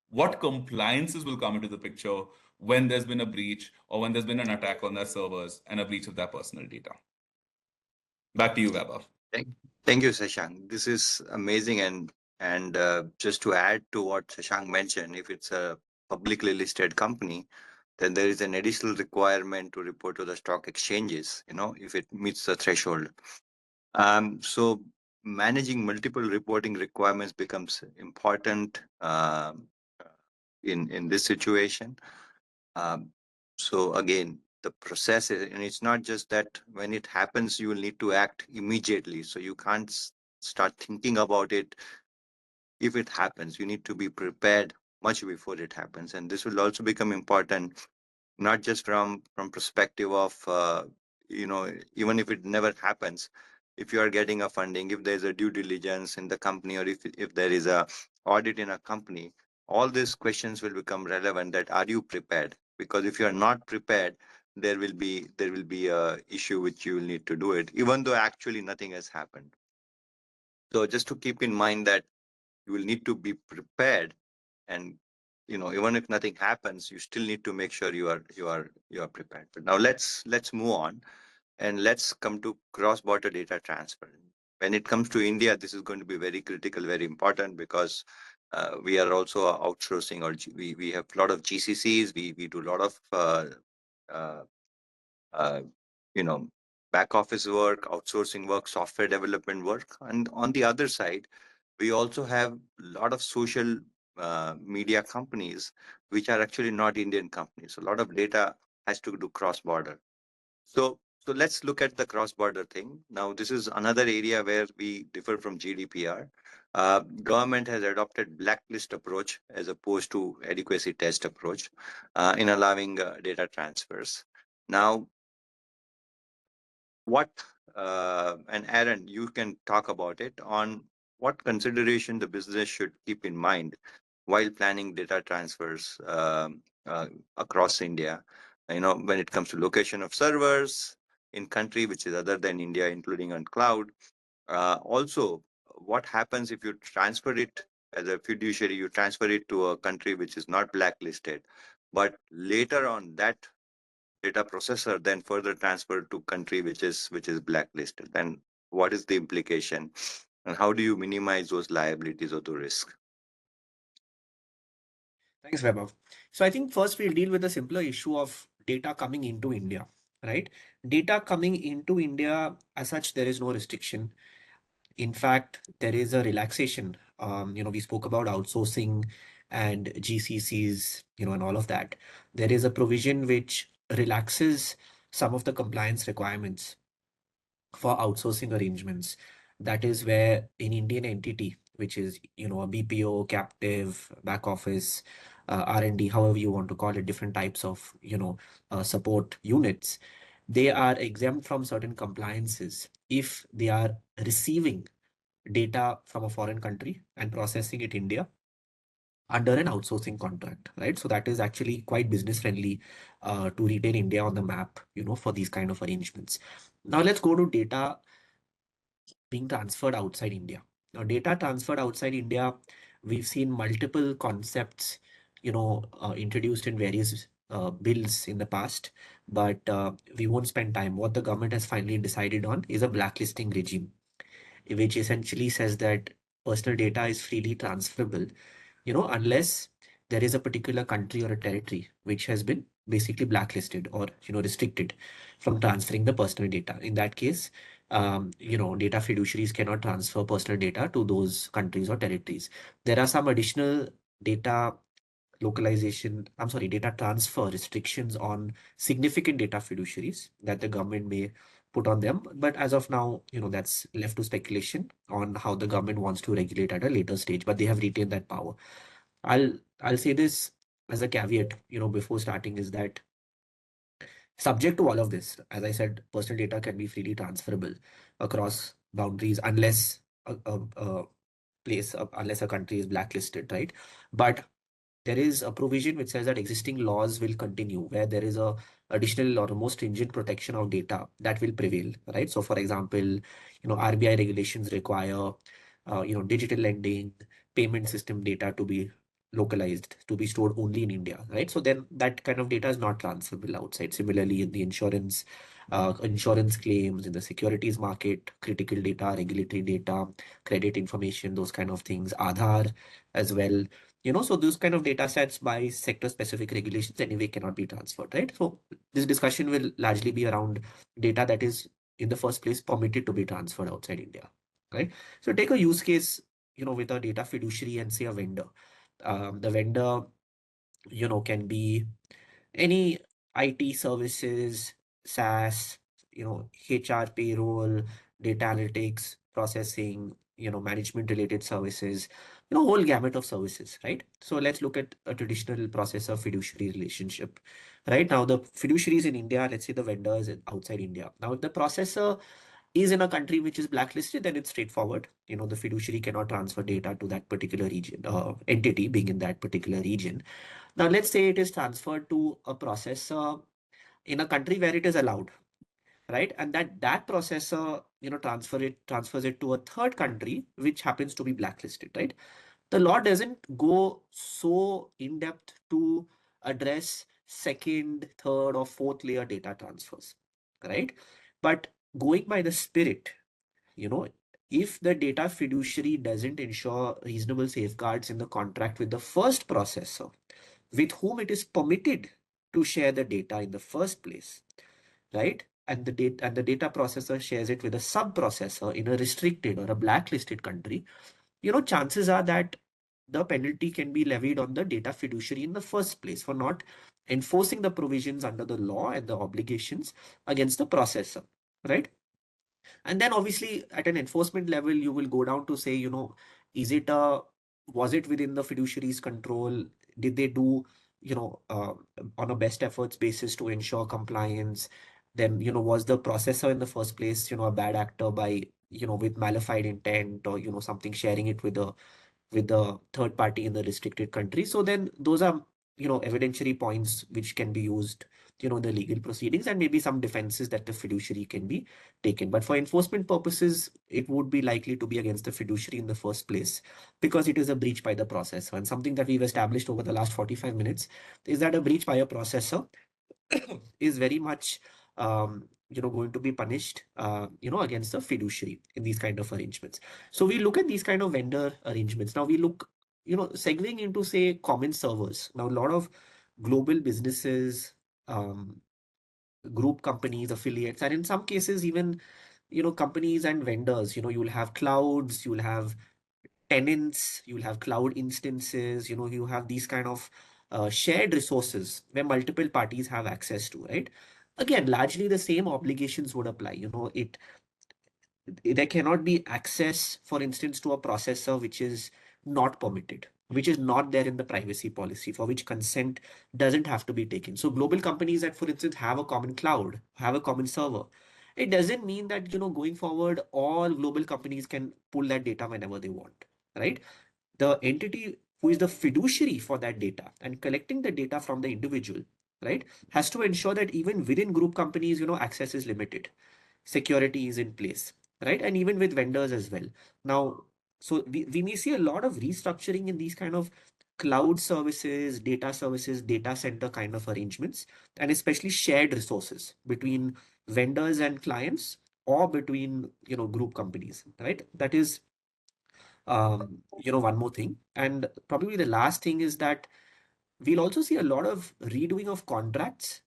what compliances will come into the picture when there's been a breach or when there's been an attack on their servers and a breach of their personal data. Back to you, Vaibhav. Thank you, Shashank. This is amazing, and just to add to what Shashank mentioned, if it's a publicly listed company, then there is an additional requirement to report to the stock exchanges, if it meets the threshold. So managing multiple reporting requirements becomes important in this situation. So again, the process is, and it's not just that when it happens, you will need to act immediately. So you can't start thinking about it if it happens. You need to be prepared much before it happens, and this will also become important not just from perspective of even if it never happens, if you are getting a funding, if there's a due diligence in the company, or if there is a audit in a company, all these questions will become relevant, that are you prepared? Because if you are not prepared, there will be a issue which you will need to do it even though actually nothing has happened. So just to keep in mind that you will need to be prepared, and even if nothing happens, you still need to make sure you are prepared. But now let's move on, and let's come to cross-border data transfer. When it comes to India, this is going to be very critical, very important, because we are also outsourcing, or we have a lot of GCCs. We do a lot of uh, uh, you know back office work, outsourcing work, software development work, and on the other side, we also have a lot of social media companies which are actually not Indian companies. So a lot of data has to do cross-border. So let's look at the cross-border thing. Now, this is another area where we differ from GDPR. Government has adopted blacklist approach as opposed to adequacy test approach in allowing data transfers. Now, what and Aaron, you can talk about it on what consideration the business should keep in mind while planning data transfers across India. When it comes to location of servers in country which is other than India, including on cloud. Also, what happens if you transfer it as a fiduciary? You transfer it to a country which is not blacklisted, but later on that data processor then further transferred to country which is blacklisted, then what is the implication, and how do you minimize those liabilities or the risk? Thanks, Vaibhav. So I think first we'll deal with the simpler issue of data coming into India, right? Data coming into India, as such, there is no restriction. In fact, there is a relaxation. We spoke about outsourcing and GCCs, and all of that. There is a provision which relaxes some of the compliance requirements for outsourcing arrangements. That is where an Indian entity, which is, a BPO, captive, back office, R&D, however you want to call it, different types of, support units, they are exempt from certain compliances if they are receiving data from a foreign country and processing it in India under an outsourcing contract, right? So that is actually quite business friendly to retain India on the map, for these kind of arrangements. Now let's go to data being transferred outside India. Now, data transferred outside India, we've seen multiple concepts, introduced in various bills in the past, but we won't spend time. What the government has finally decided on is a blacklisting regime, which essentially says that personal data is freely transferable, unless there is a particular country or a territory which has been basically blacklisted or, restricted from transferring the personal data. In that case, data fiduciaries cannot transfer personal data to those countries or territories. There are some additional data data transfer restrictions on significant data fiduciaries that the government may put on them. But as of now, that's left to speculation on how the government wants to regulate at a later stage, but they have retained that power. I'll say this as a caveat, before starting, is that subject to all of this, as I said, personal data can be freely transferable across boundaries unless unless a country is blacklisted, right? But there is a provision which says that existing laws will continue where there is a additional or a more stringent protection of data that will prevail, right? So for example, RBI regulations require digital lending, payment system data to be localized, to be stored only in India, right? So then that kind of data is not transferable outside. Similarly, in the insurance claims, in the securities market, critical data, regulatory data, credit information, those kind of things, Aadhaar as well. So those kind of data sets by sector specific regulations anyway cannot be transferred, right? So this discussion will largely be around data that is in the first place permitted to be transferred outside India, right? So take a use case, with a data fiduciary and say a vendor. The vendor, can be any IT services, SaaS, HR, payroll, data analytics, processing, management related services, whole gamut of services, right? So let's look at a traditional processor fiduciary relationship, right? Now the fiduciaries in India, let's say the vendors outside India. Now if the processor is in a country which is blacklisted, then it's straightforward. The fiduciary cannot transfer data to that particular region, entity being in that particular region. Now, let's say it is transferred to a processor in a country where it is allowed, right? And that processor, transfers it to a third country, which happens to be blacklisted, right? The law doesn't go so in depth to address second, third, or fourth layer data transfers, right? But going by the spirit, you know, if the data fiduciary doesn't ensure reasonable safeguards in the contract with the first processor, with whom it is permitted to share the data in the first place, right? And the data processor shares it with a sub processor in a restricted or a blacklisted country, chances are that the penalty can be levied on the data fiduciary in the first place for not enforcing the provisions under the law and the obligations against the processor, right? And then obviously at an enforcement level, you will go down to say, is it was it within the fiduciary's control? Did they do, on a best efforts basis to ensure compliance? Then, was the processor in the first place, a bad actor by, with malified intent or, something sharing it with the third party in the restricted country. So then those are, evidentiary points which can be used, the legal proceedings, and maybe some defenses that the fiduciary can be taken. But for enforcement purposes, it would be likely to be against the fiduciary in the first place because it is a breach by the processor. And something that we've established over the last 45 minutes is that a breach by a processor is very much going to be punished against the fiduciary in these kind of arrangements. So we look at these kind of vendor arrangements. Now we look segueing into, say, common servers. Now a lot of global businesses, group companies, affiliates, and in some cases even companies and vendors, you'll have clouds, you'll have tenants, you'll have cloud instances, you have these kind of shared resources where multiple parties have access to, right? Again, largely the same obligations would apply. There cannot be access, for instance, to a processor which is not permitted, which is not there in the privacy policy, for which consent doesn't have to be taken. So global companies that, for instance, have a common cloud, have a common server, it doesn't mean that, going forward, all global companies can pull that data whenever they want, right? The entity who is the fiduciary for that data and collecting the data from the individual, right, has to ensure that even within group companies, access is limited, security is in place, right? And even with vendors as well. Now, so we may see a lot of restructuring in these kind of cloud services, data center kind of arrangements, and especially shared resources between vendors and clients, or between, group companies, right? That is, one more thing. And probably the last thing is that we'll also see a lot of redoing of contracts,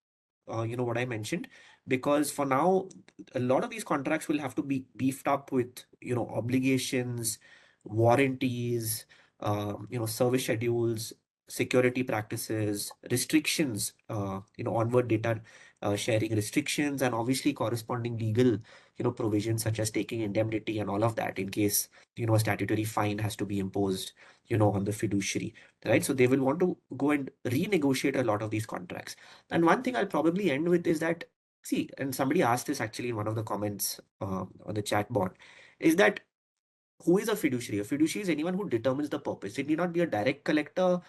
what I mentioned, because for now, a lot of these contracts will have to be beefed up with, obligations, warranties, service schedules, security practices, restrictions, onward data sharing restrictions, and obviously corresponding legal, provisions such as taking indemnity and all of that in case, a statutory fine has to be imposed, on the fiduciary, right? So they will want to go and renegotiate a lot of these contracts. And one thing I'll probably end with is that, see, and somebody asked this actually in one of the comments on the chat board, is that who is a fiduciary? A fiduciary is anyone who determines the purpose. It need not be a direct collector.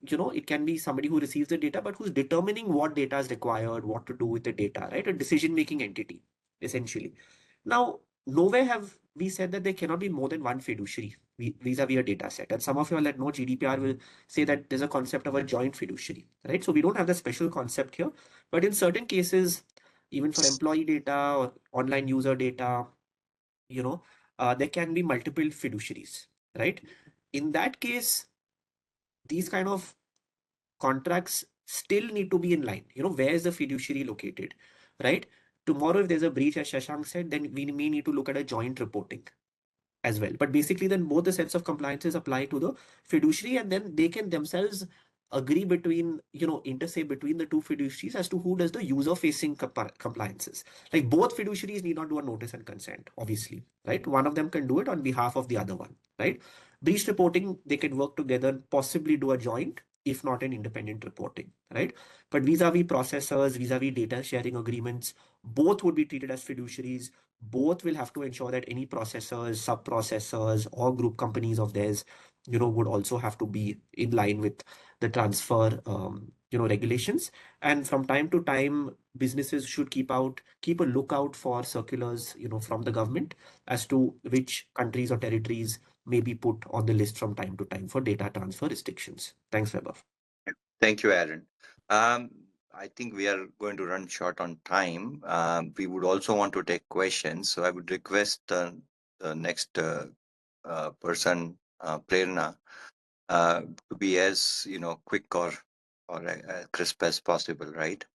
It can be somebody who receives the data, but who's determining what data is required, what to do with the data, right? A decision-making entity, essentially. Now, nowhere have we said that there cannot be more than one fiduciary vis-a-vis a data set. And some of you are like, no, GDPR will say that there's a concept of a joint fiduciary, right? So we don't have the special concept here, but in certain cases, even for employee data or online user data, there can be multiple fiduciaries, right? In that case, these kind of contracts still need to be in line. Where is the fiduciary located, right? Tomorrow, if there's a breach, as Shashank said, then we may need to look at a joint reporting as well. But basically, then both the sets of compliances apply to the fiduciary, and then they can themselves agree between, intersay between the two fiduciaries as to who does the user-facing compliances. Like both fiduciaries need not do a notice and consent, obviously, right? One of them can do it on behalf of the other one, right? Breach reporting, they can work together and possibly do a joint, if not an independent reporting, right? But vis-a-vis processors, vis-a-vis data sharing agreements, both would be treated as fiduciaries. Both will have to ensure that any processors, sub-processors, or group companies of theirs, would also have to be in line with the transfer, regulations. And from time to time, businesses should keep a lookout for circulars, from the government as to which countries or territories may be put on the list from time to time for data transfer restrictions. Thanks, Vaibhav. Thank you, Aaron. Um, I think we are going to run short on time. We would also want to take questions, so I would request the next person, Prerna, to be as quick or crisp as possible, right?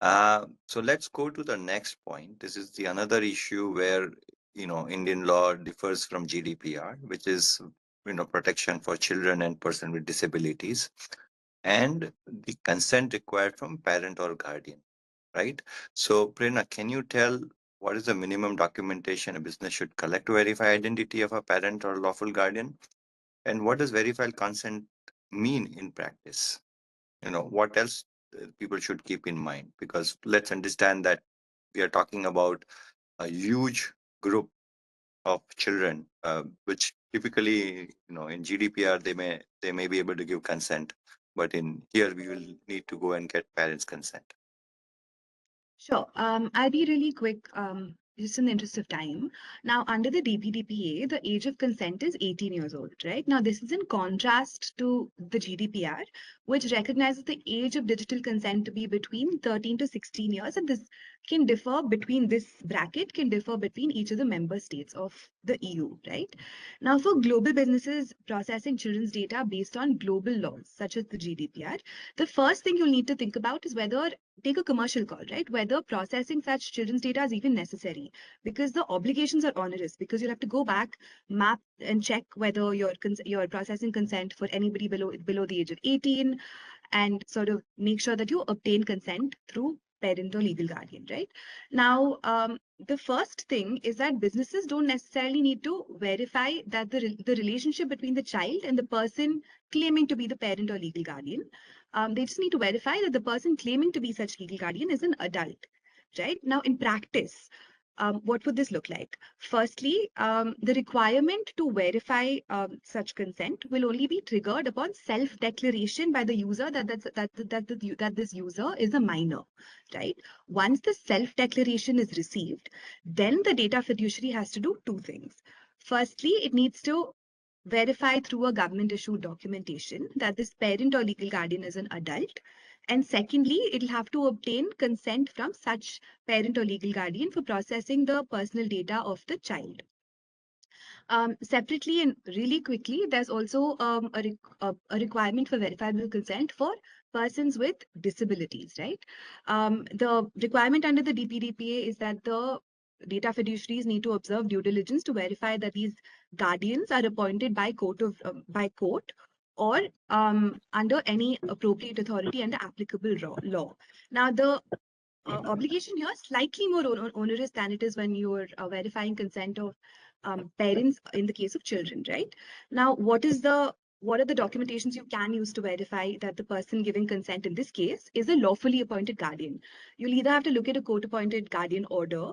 So let's go to the next point. This is the another issue where Indian law differs from GDPR, which is protection for children and person with disabilities, and the consent required from parent or guardian, right? So Prerna, can you tell what is the minimum documentation a business should collect to verify identity of a parent or lawful guardian? And what does verified consent mean in practice? What else people should keep in mind? Because let's understand that we are talking about a huge group of children, which typically, in GDPR, they may be able to give consent, but in here we will need to go and get parents' consent. Sure. I'll be really quick just in the interest of time, now under the DPDPA, the age of consent is 18 years old, right? Now, this is in contrast to the GDPR, which recognizes the age of digital consent to be between 13 to 16 years. And this can differ between this bracket, can differ between each of the member states of the EU, right? Now, for global businesses processing children's data based on global laws, such as the GDPR, the first thing you'll need to think about is whether, take a commercial call, right? Whether processing such children's data is even necessary, because the obligations are onerous, because you'll have to go back, map and check whether you're processing consent for anybody below the age of 18, and sort of make sure that you obtain consent through parent or legal guardian, right? Now, the first thing is that businesses don't necessarily need to verify that the relationship between the child and the person claiming to be the parent or legal guardian. They just need to verify that the person claiming to be such legal guardian is an adult, right? Now, in practice, what would this look like? Firstly, the requirement to verify such consent will only be triggered upon self-declaration by the user that this user is a minor, right? Once the self-declaration is received, then the data fiduciary has to do two things. Firstly, it needs to verify through a government-issued documentation that this parent or legal guardian is an adult. And secondly, it'll have to obtain consent from such parent or legal guardian for processing the personal data of the child. Separately and really quickly, there's also a requirement for verifiable consent for persons with disabilities, right? The requirement under the DPDPA is that the data fiduciaries need to observe due diligence to verify that these guardians are appointed by court or under any appropriate authority under applicable law. Now, the obligation here is slightly more onerous than it is when you're verifying consent of parents in the case of children, right? Now, what are the documentations you can use to verify that the person giving consent in this case is a lawfully appointed guardian? You'll either have to look at a court-appointed guardian order,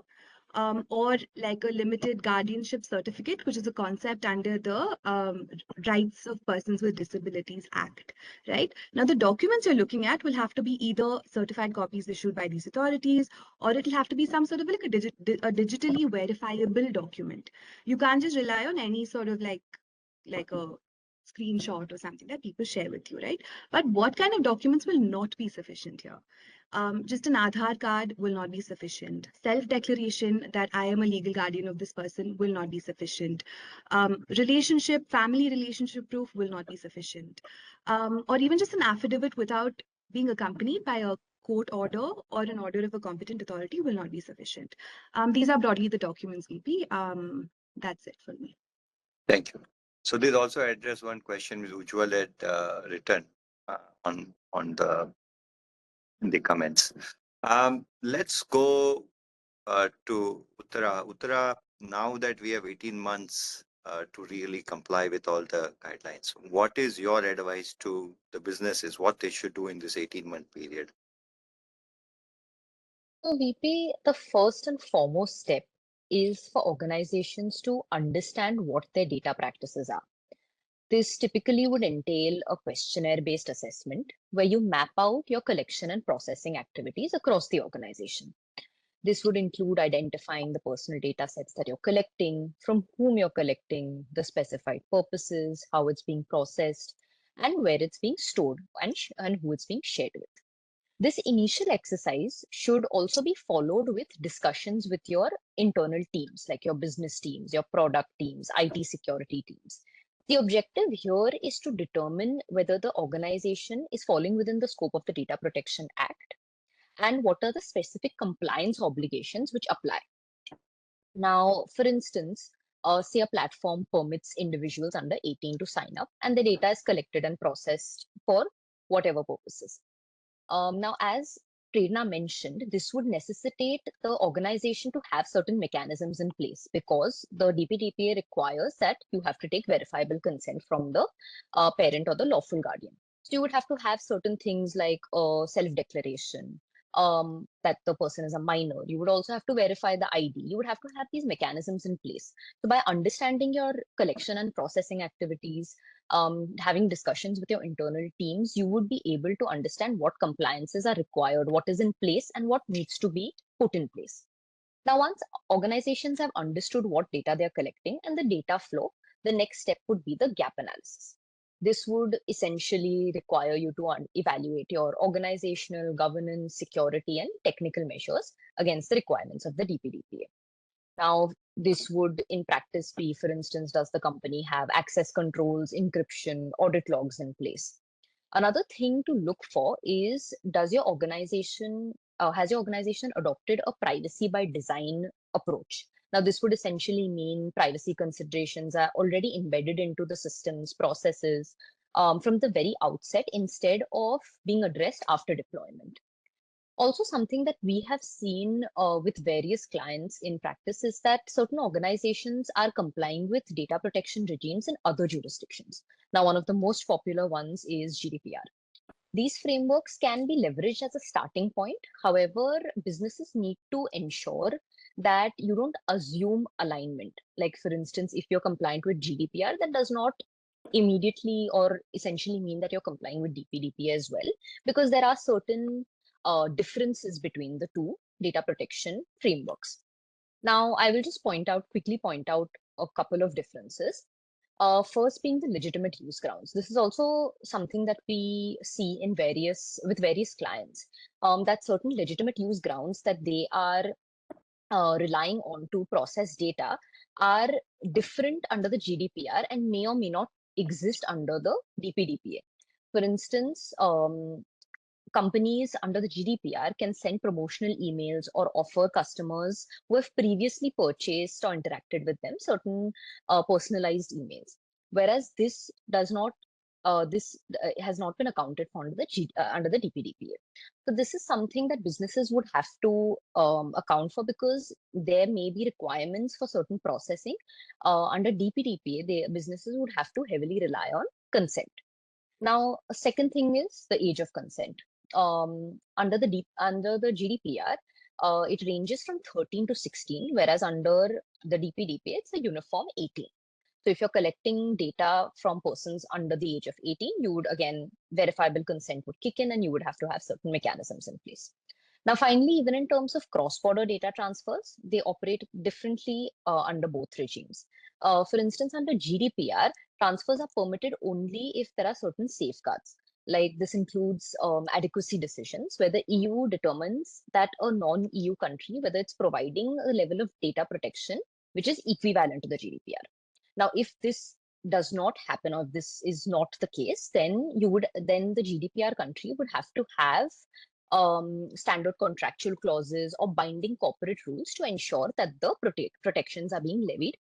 or like a limited guardianship certificate, which is a concept under the Rights of Persons with Disabilities Act, right? Now, the documents you're looking at will have to be either certified copies issued by these authorities, or it'll have to be some sort of like a digitally verifiable document. You can't just rely on any sort of like a screenshot or something that people share with you, right? But what kind of documents will not be sufficient here? Just an Aadhaar card will not be sufficient. Self-declaration that I am a legal guardian of this person will not be sufficient. Family relationship proof will not be sufficient. Or even just an affidavit without being accompanied by a court order or an order of a competent authority will not be sufficient. These are broadly the documents, VP. That's it for me. Thank you. So this also address one question which Ujjwal had written on in the comments. Let's go to Uttara. Uttara, now that we have 18 months to really comply with all the guidelines, what is your advice to the businesses, what they should do in this 18-month period? So, VP, the first and foremost step is for organizations to understand what their data practices are. This typically would entail a questionnaire-based assessment where you map out your collection and processing activities across the organization. This would include identifying the personal data sets that you're collecting, from whom you're collecting, the specified purposes, how it's being processed, and where it's being stored and who it's being shared with. This initial exercise should also be followed with discussions with your internal teams, like your business teams, your product teams, IT security teams. The objective here is to determine whether the organization is falling within the scope of the Data Protection Act and what are the specific compliance obligations which apply. Now, for instance, say a platform permits individuals under 18 to sign up and the data is collected and processed for whatever purposes. Now, as Prerna mentioned, this would necessitate the organization to have certain mechanisms in place because the DPDPA requires that you have to take verifiable consent from the parent or the lawful guardian. So you would have to have certain things like self-declaration, that the person is a minor. You would also have to verify the ID. You would have to have these mechanisms in place. So by understanding your collection and processing activities, having discussions with your internal teams, you would be able to understand what compliances are required, what is in place, and what needs to be put in place. Now, once organizations have understood what data they're collecting and the data flow, the next step would be the gap analysis. This would essentially require you to evaluate your organizational, governance, security, and technical measures against the requirements of the DPDPA. Now, this would in practice be, for instance, does the company have access controls, encryption, audit logs in place? Another thing to look for is, has your organization adopted a privacy by design approach? Now, this would essentially mean privacy considerations are already embedded into the systems, processes from the very outset instead of being addressed after deployment. Also, something that we have seen with various clients in practice is that certain organizations are complying with data protection regimes in other jurisdictions. Now, one of the most popular ones is GDPR. These frameworks can be leveraged as a starting point. However, businesses need to ensure that you don't assume alignment. Like, for instance, if you're compliant with GDPR, that does not immediately or essentially mean that you're complying with DPDP as well, because there are certain differences between the two data protection frameworks. Now, I will just quickly point out a couple of differences. First being the legitimate use grounds. This is also something that we see with various clients, that certain legitimate use grounds that they are relying on to process data are different under the GDPR and may or may not exist under the DPDPA. For instance, companies under the GDPR can send promotional emails or offer customers who have previously purchased or interacted with them certain personalized emails, whereas this does not. This has not been accounted for under the DPDPA. So this is something that businesses would have to account for, because there may be requirements for certain processing. Under DPDPA, businesses would have to heavily rely on consent. Now, a second thing is the age of consent. Under the GDPR, it ranges from 13 to 16, whereas under the DPDPA, it's a uniform 18. So if you're collecting data from persons under the age of 18, you would, again, verifiable consent would kick in and you would have to have certain mechanisms in place. Now, finally, even in terms of cross-border data transfers, they operate differently under both regimes. For instance, under GDPR, transfers are permitted only if there are certain safeguards. Like, this includes adequacy decisions, where the EU determines that a non-EU country, whether it's providing a level of data protection which is equivalent to the GDPR. Now, if this does not happen, or this is not the case, then the GDPR country would have to have standard contractual clauses or binding corporate rules to ensure that the protections are being levied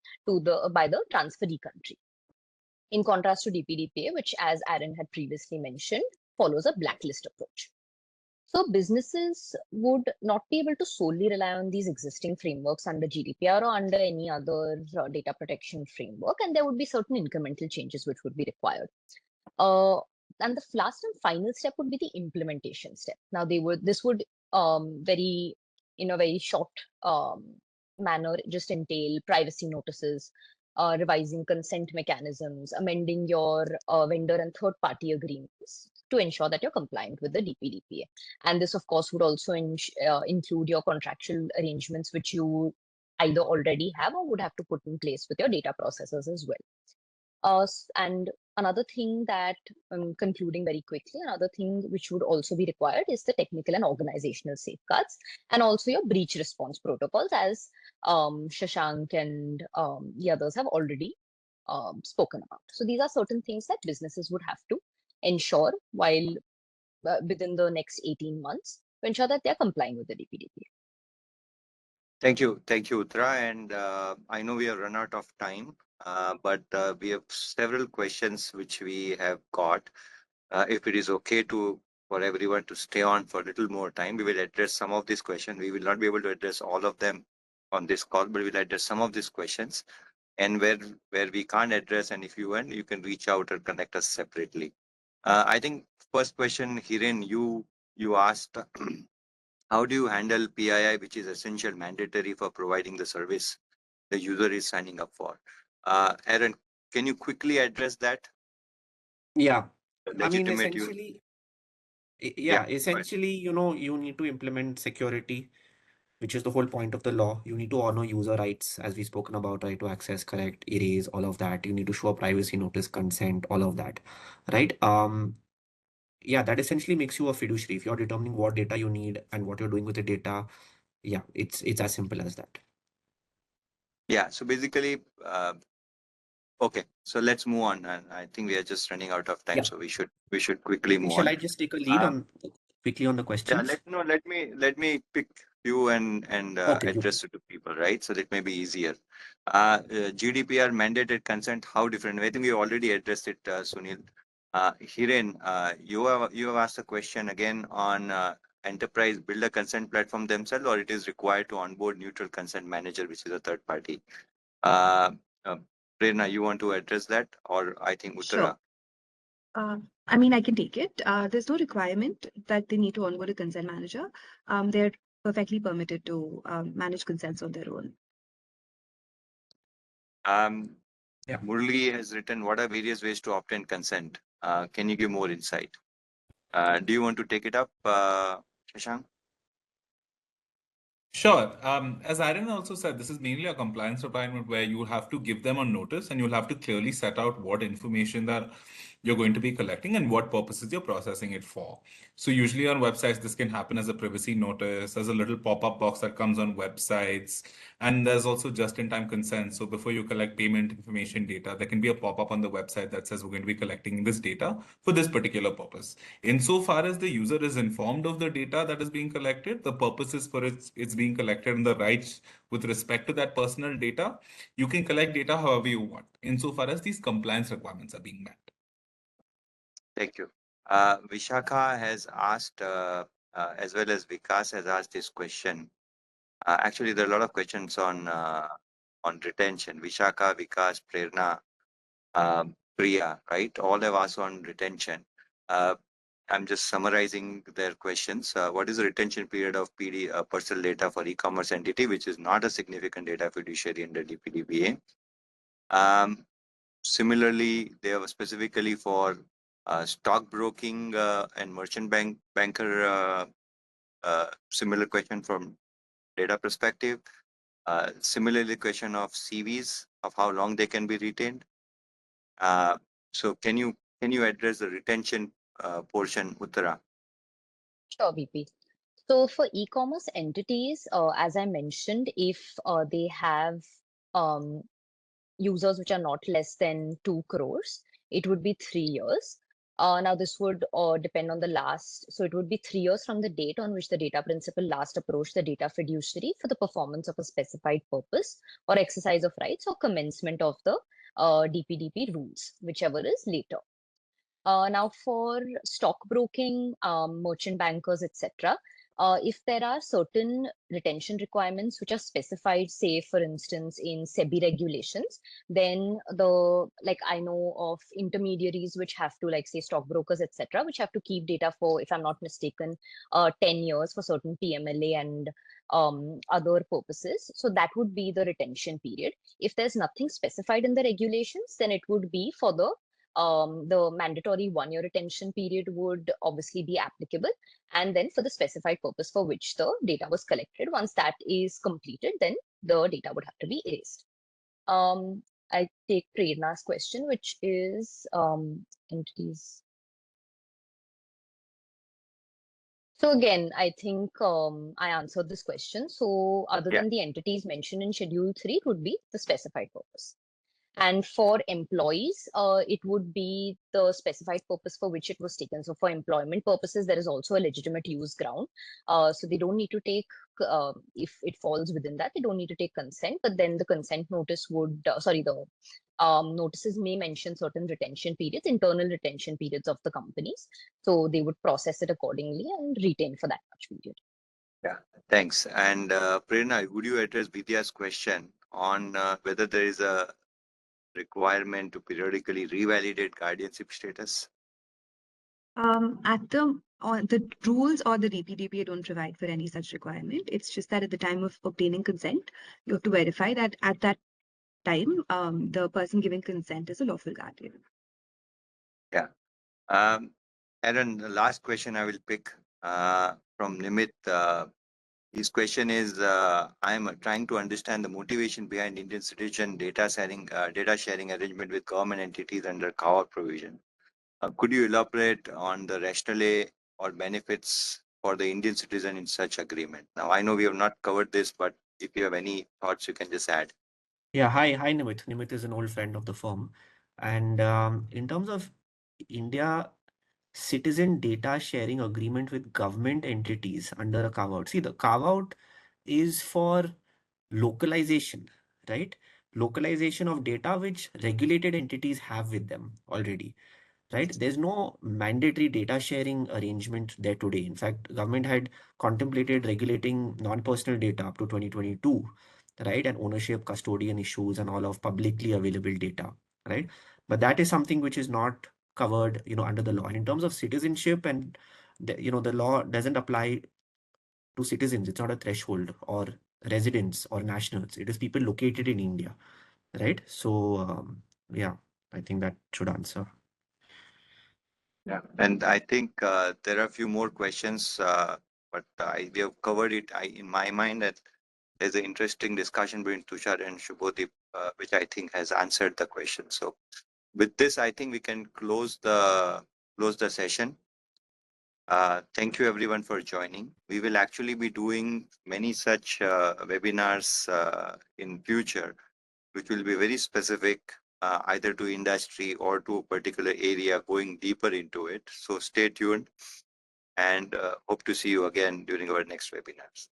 by the transferee country. In contrast to DPDPA, which, as Aaron had previously mentioned, follows a blacklist approach. So businesses would not be able to solely rely on these existing frameworks under GDPR or under any other data protection framework, and there would be certain incremental changes which would be required. And the last and final step would be the implementation step. Now, this would in a very short manner just entail privacy notices, revising consent mechanisms, amending your vendor and third-party agreements to ensure that you're compliant with the DPDPA. And this, of course, would also include your contractual arrangements, which you either already have or would have to put in place with your data processors as well. And another thing that, concluding very quickly, another thing which would also be required is the technical and organizational safeguards, and also your breach response protocols, as Shashank and the others have already spoken about. So these are certain things that businesses would have to ensure while within the next 18 months to ensure that they're complying with the DPDP. Thank you, Uttara. And I know we have run out of time, but we have several questions which we have got. If it is okay for everyone to stay on for a little more time, we will address some of these questions. We will not be able to address all of them on this call, but we'll address some of these questions. And where we can't address, and if you want, you can reach out or connect us separately. I think first question, Hiren, you asked. How do you handle PII, which is essential mandatory for providing the service the user is signing up for? Aaron, can you quickly address that? Yeah. Legitimate essentially, you need to implement security which is the whole point of the law. You need to honor user rights, as we've spoken about, right to access, correct, erase, all of that. You need to show a privacy notice, consent, all of that, right? Yeah, that essentially makes you a fiduciary. If you're determining what data you need and what you're doing with the data, yeah, it's as simple as that. Yeah. So basically, okay. So let's move on, and I think we are just running out of time, Yeah. so we should quickly move Shall on. I just take a lead on quickly on the Yeah. questions? Let me pick you and Okay, you address it to people, right? So that may be easier. GDPR mandated consent. How different? I think we already addressed it, Sunil. Hiren, you have asked a question again on enterprise build a consent platform themselves, or it is required to onboard neutral consent manager, which is a third party. Uh, uh, Prerna, you want to address that, or I think Sure. Uttara? I mean, I can take it. There's no requirement that they need to onboard a consent manager. They're perfectly permitted to manage consents on their own. Yeah. Murli has written, what are various ways to obtain consent? Can you give more insight? Do you want to take it up, Shashank? Sure. As Aaron also said, this is mainly a compliance requirement where you have to give them a notice and you'll have to clearly set out what information that you're going to be collecting and what purposes you're processing it for. So usually on websites, this can happen as a privacy notice, as a little pop-up box that comes on websites, and there's also just-in-time consent. So before you collect payment information data, there can be a pop-up on the website that says we're going to be collecting this data for this particular purpose. Insofar as the user is informed of the data that is being collected, the purposes for it's being collected and the rights with respect to that personal data, you can collect data however you want, insofar as these compliance requirements are being met. Thank you. Vishakha has asked, as well as Vikas has asked this question. Actually, there are a lot of questions on retention. Vishakha, Vikas, Prerna, Priya, right? All have asked on retention. I'm just summarizing their questions. What is the retention period of personal data for e-commerce entity, which is not a significant data fiduciary under DPDPA? Similarly, they have specifically for stockbroking and merchant banker. Similar question from data perspective. Similarly, question of CVs of how long they can be retained. So can you address the retention portion, Uttara? Sure, VP. So for e-commerce entities, as I mentioned, if they have um, users which are not less than 2 crores, it would be 3 years. Now, this would depend on the last. So it would be 3 years from the date on which the data principal last approached the data fiduciary for the performance of a specified purpose or exercise of rights or commencement of the DPDP rules, whichever is later. Now, for stockbroking, merchant bankers, etc., if there are certain retention requirements which are specified, say, for instance, in SEBI regulations, then like I know of intermediaries which have to, like, say, stockbrokers, etc., which have to keep data for, if I'm not mistaken, 10 years for certain PMLA and other purposes. So that would be the retention period. If there's nothing specified in the regulations, then it would be for the mandatory 1 year retention period would obviously be applicable. And then for the specified purpose for which the data was collected, once that is completed, then the data would have to be erased. I take Prerna's question, which is entities. So again, I think I answered this question. So other Yeah. than the entities mentioned in Schedule 3, it would be the specified purpose. And for employees, it would be the specified purpose for which it was taken. So for employment purposes, there is also a legitimate use ground. So they don't need to take, if it falls within that, they don't need to take consent, but then the consent notice would, the notices may mention certain retention periods, internal retention periods of the companies. So they would process it accordingly and retain for that much period. Yeah. Thanks. And Prerna, would you address Vidya's question on whether there is a requirement to periodically revalidate guardianship status? At the rules or the DPDPA don't provide for any such requirement. It's just that at the time of obtaining consent, you have to verify that at that time, the person giving consent is a lawful guardian. Yeah. Aaron, the last question I will pick from Nimit. His question is, I'm trying to understand the motivation behind Indian citizen data sharing arrangement with government entities under CAWA provision. Could you elaborate on the rationale or benefits for the Indian citizen in such agreement? Now, I know we have not covered this, but if you have any thoughts, you can just add. Yeah, hi, Nimit. Nimit is an old friend of the firm. And in terms of India citizen data sharing agreement with government entities under a carve out. See, the carve out is for localization, right? Localization of data which regulated entities have with them already, right? There's no mandatory data sharing arrangement there today. In fact, government had contemplated regulating non-personal data up to 2022, right? And ownership, custodian issues, and all of publicly available data, right? But that is something which is not covered, under the law. And in terms of citizenship and the law doesn't apply to citizens. It's not a threshold or residents or nationals. It is people located in India, right? So yeah, I think that should answer. Yeah, and I think there are a few more questions, but we have covered it. In my mind, that there's an interesting discussion between Tushar and Shubhodip, which I think has answered the question. So, with this, I think we can close the session. Thank you everyone for joining. We will actually be doing many such webinars in future, which will be very specific, either to industry or to a particular area, going deeper into it. So stay tuned and hope to see you again during our next webinars.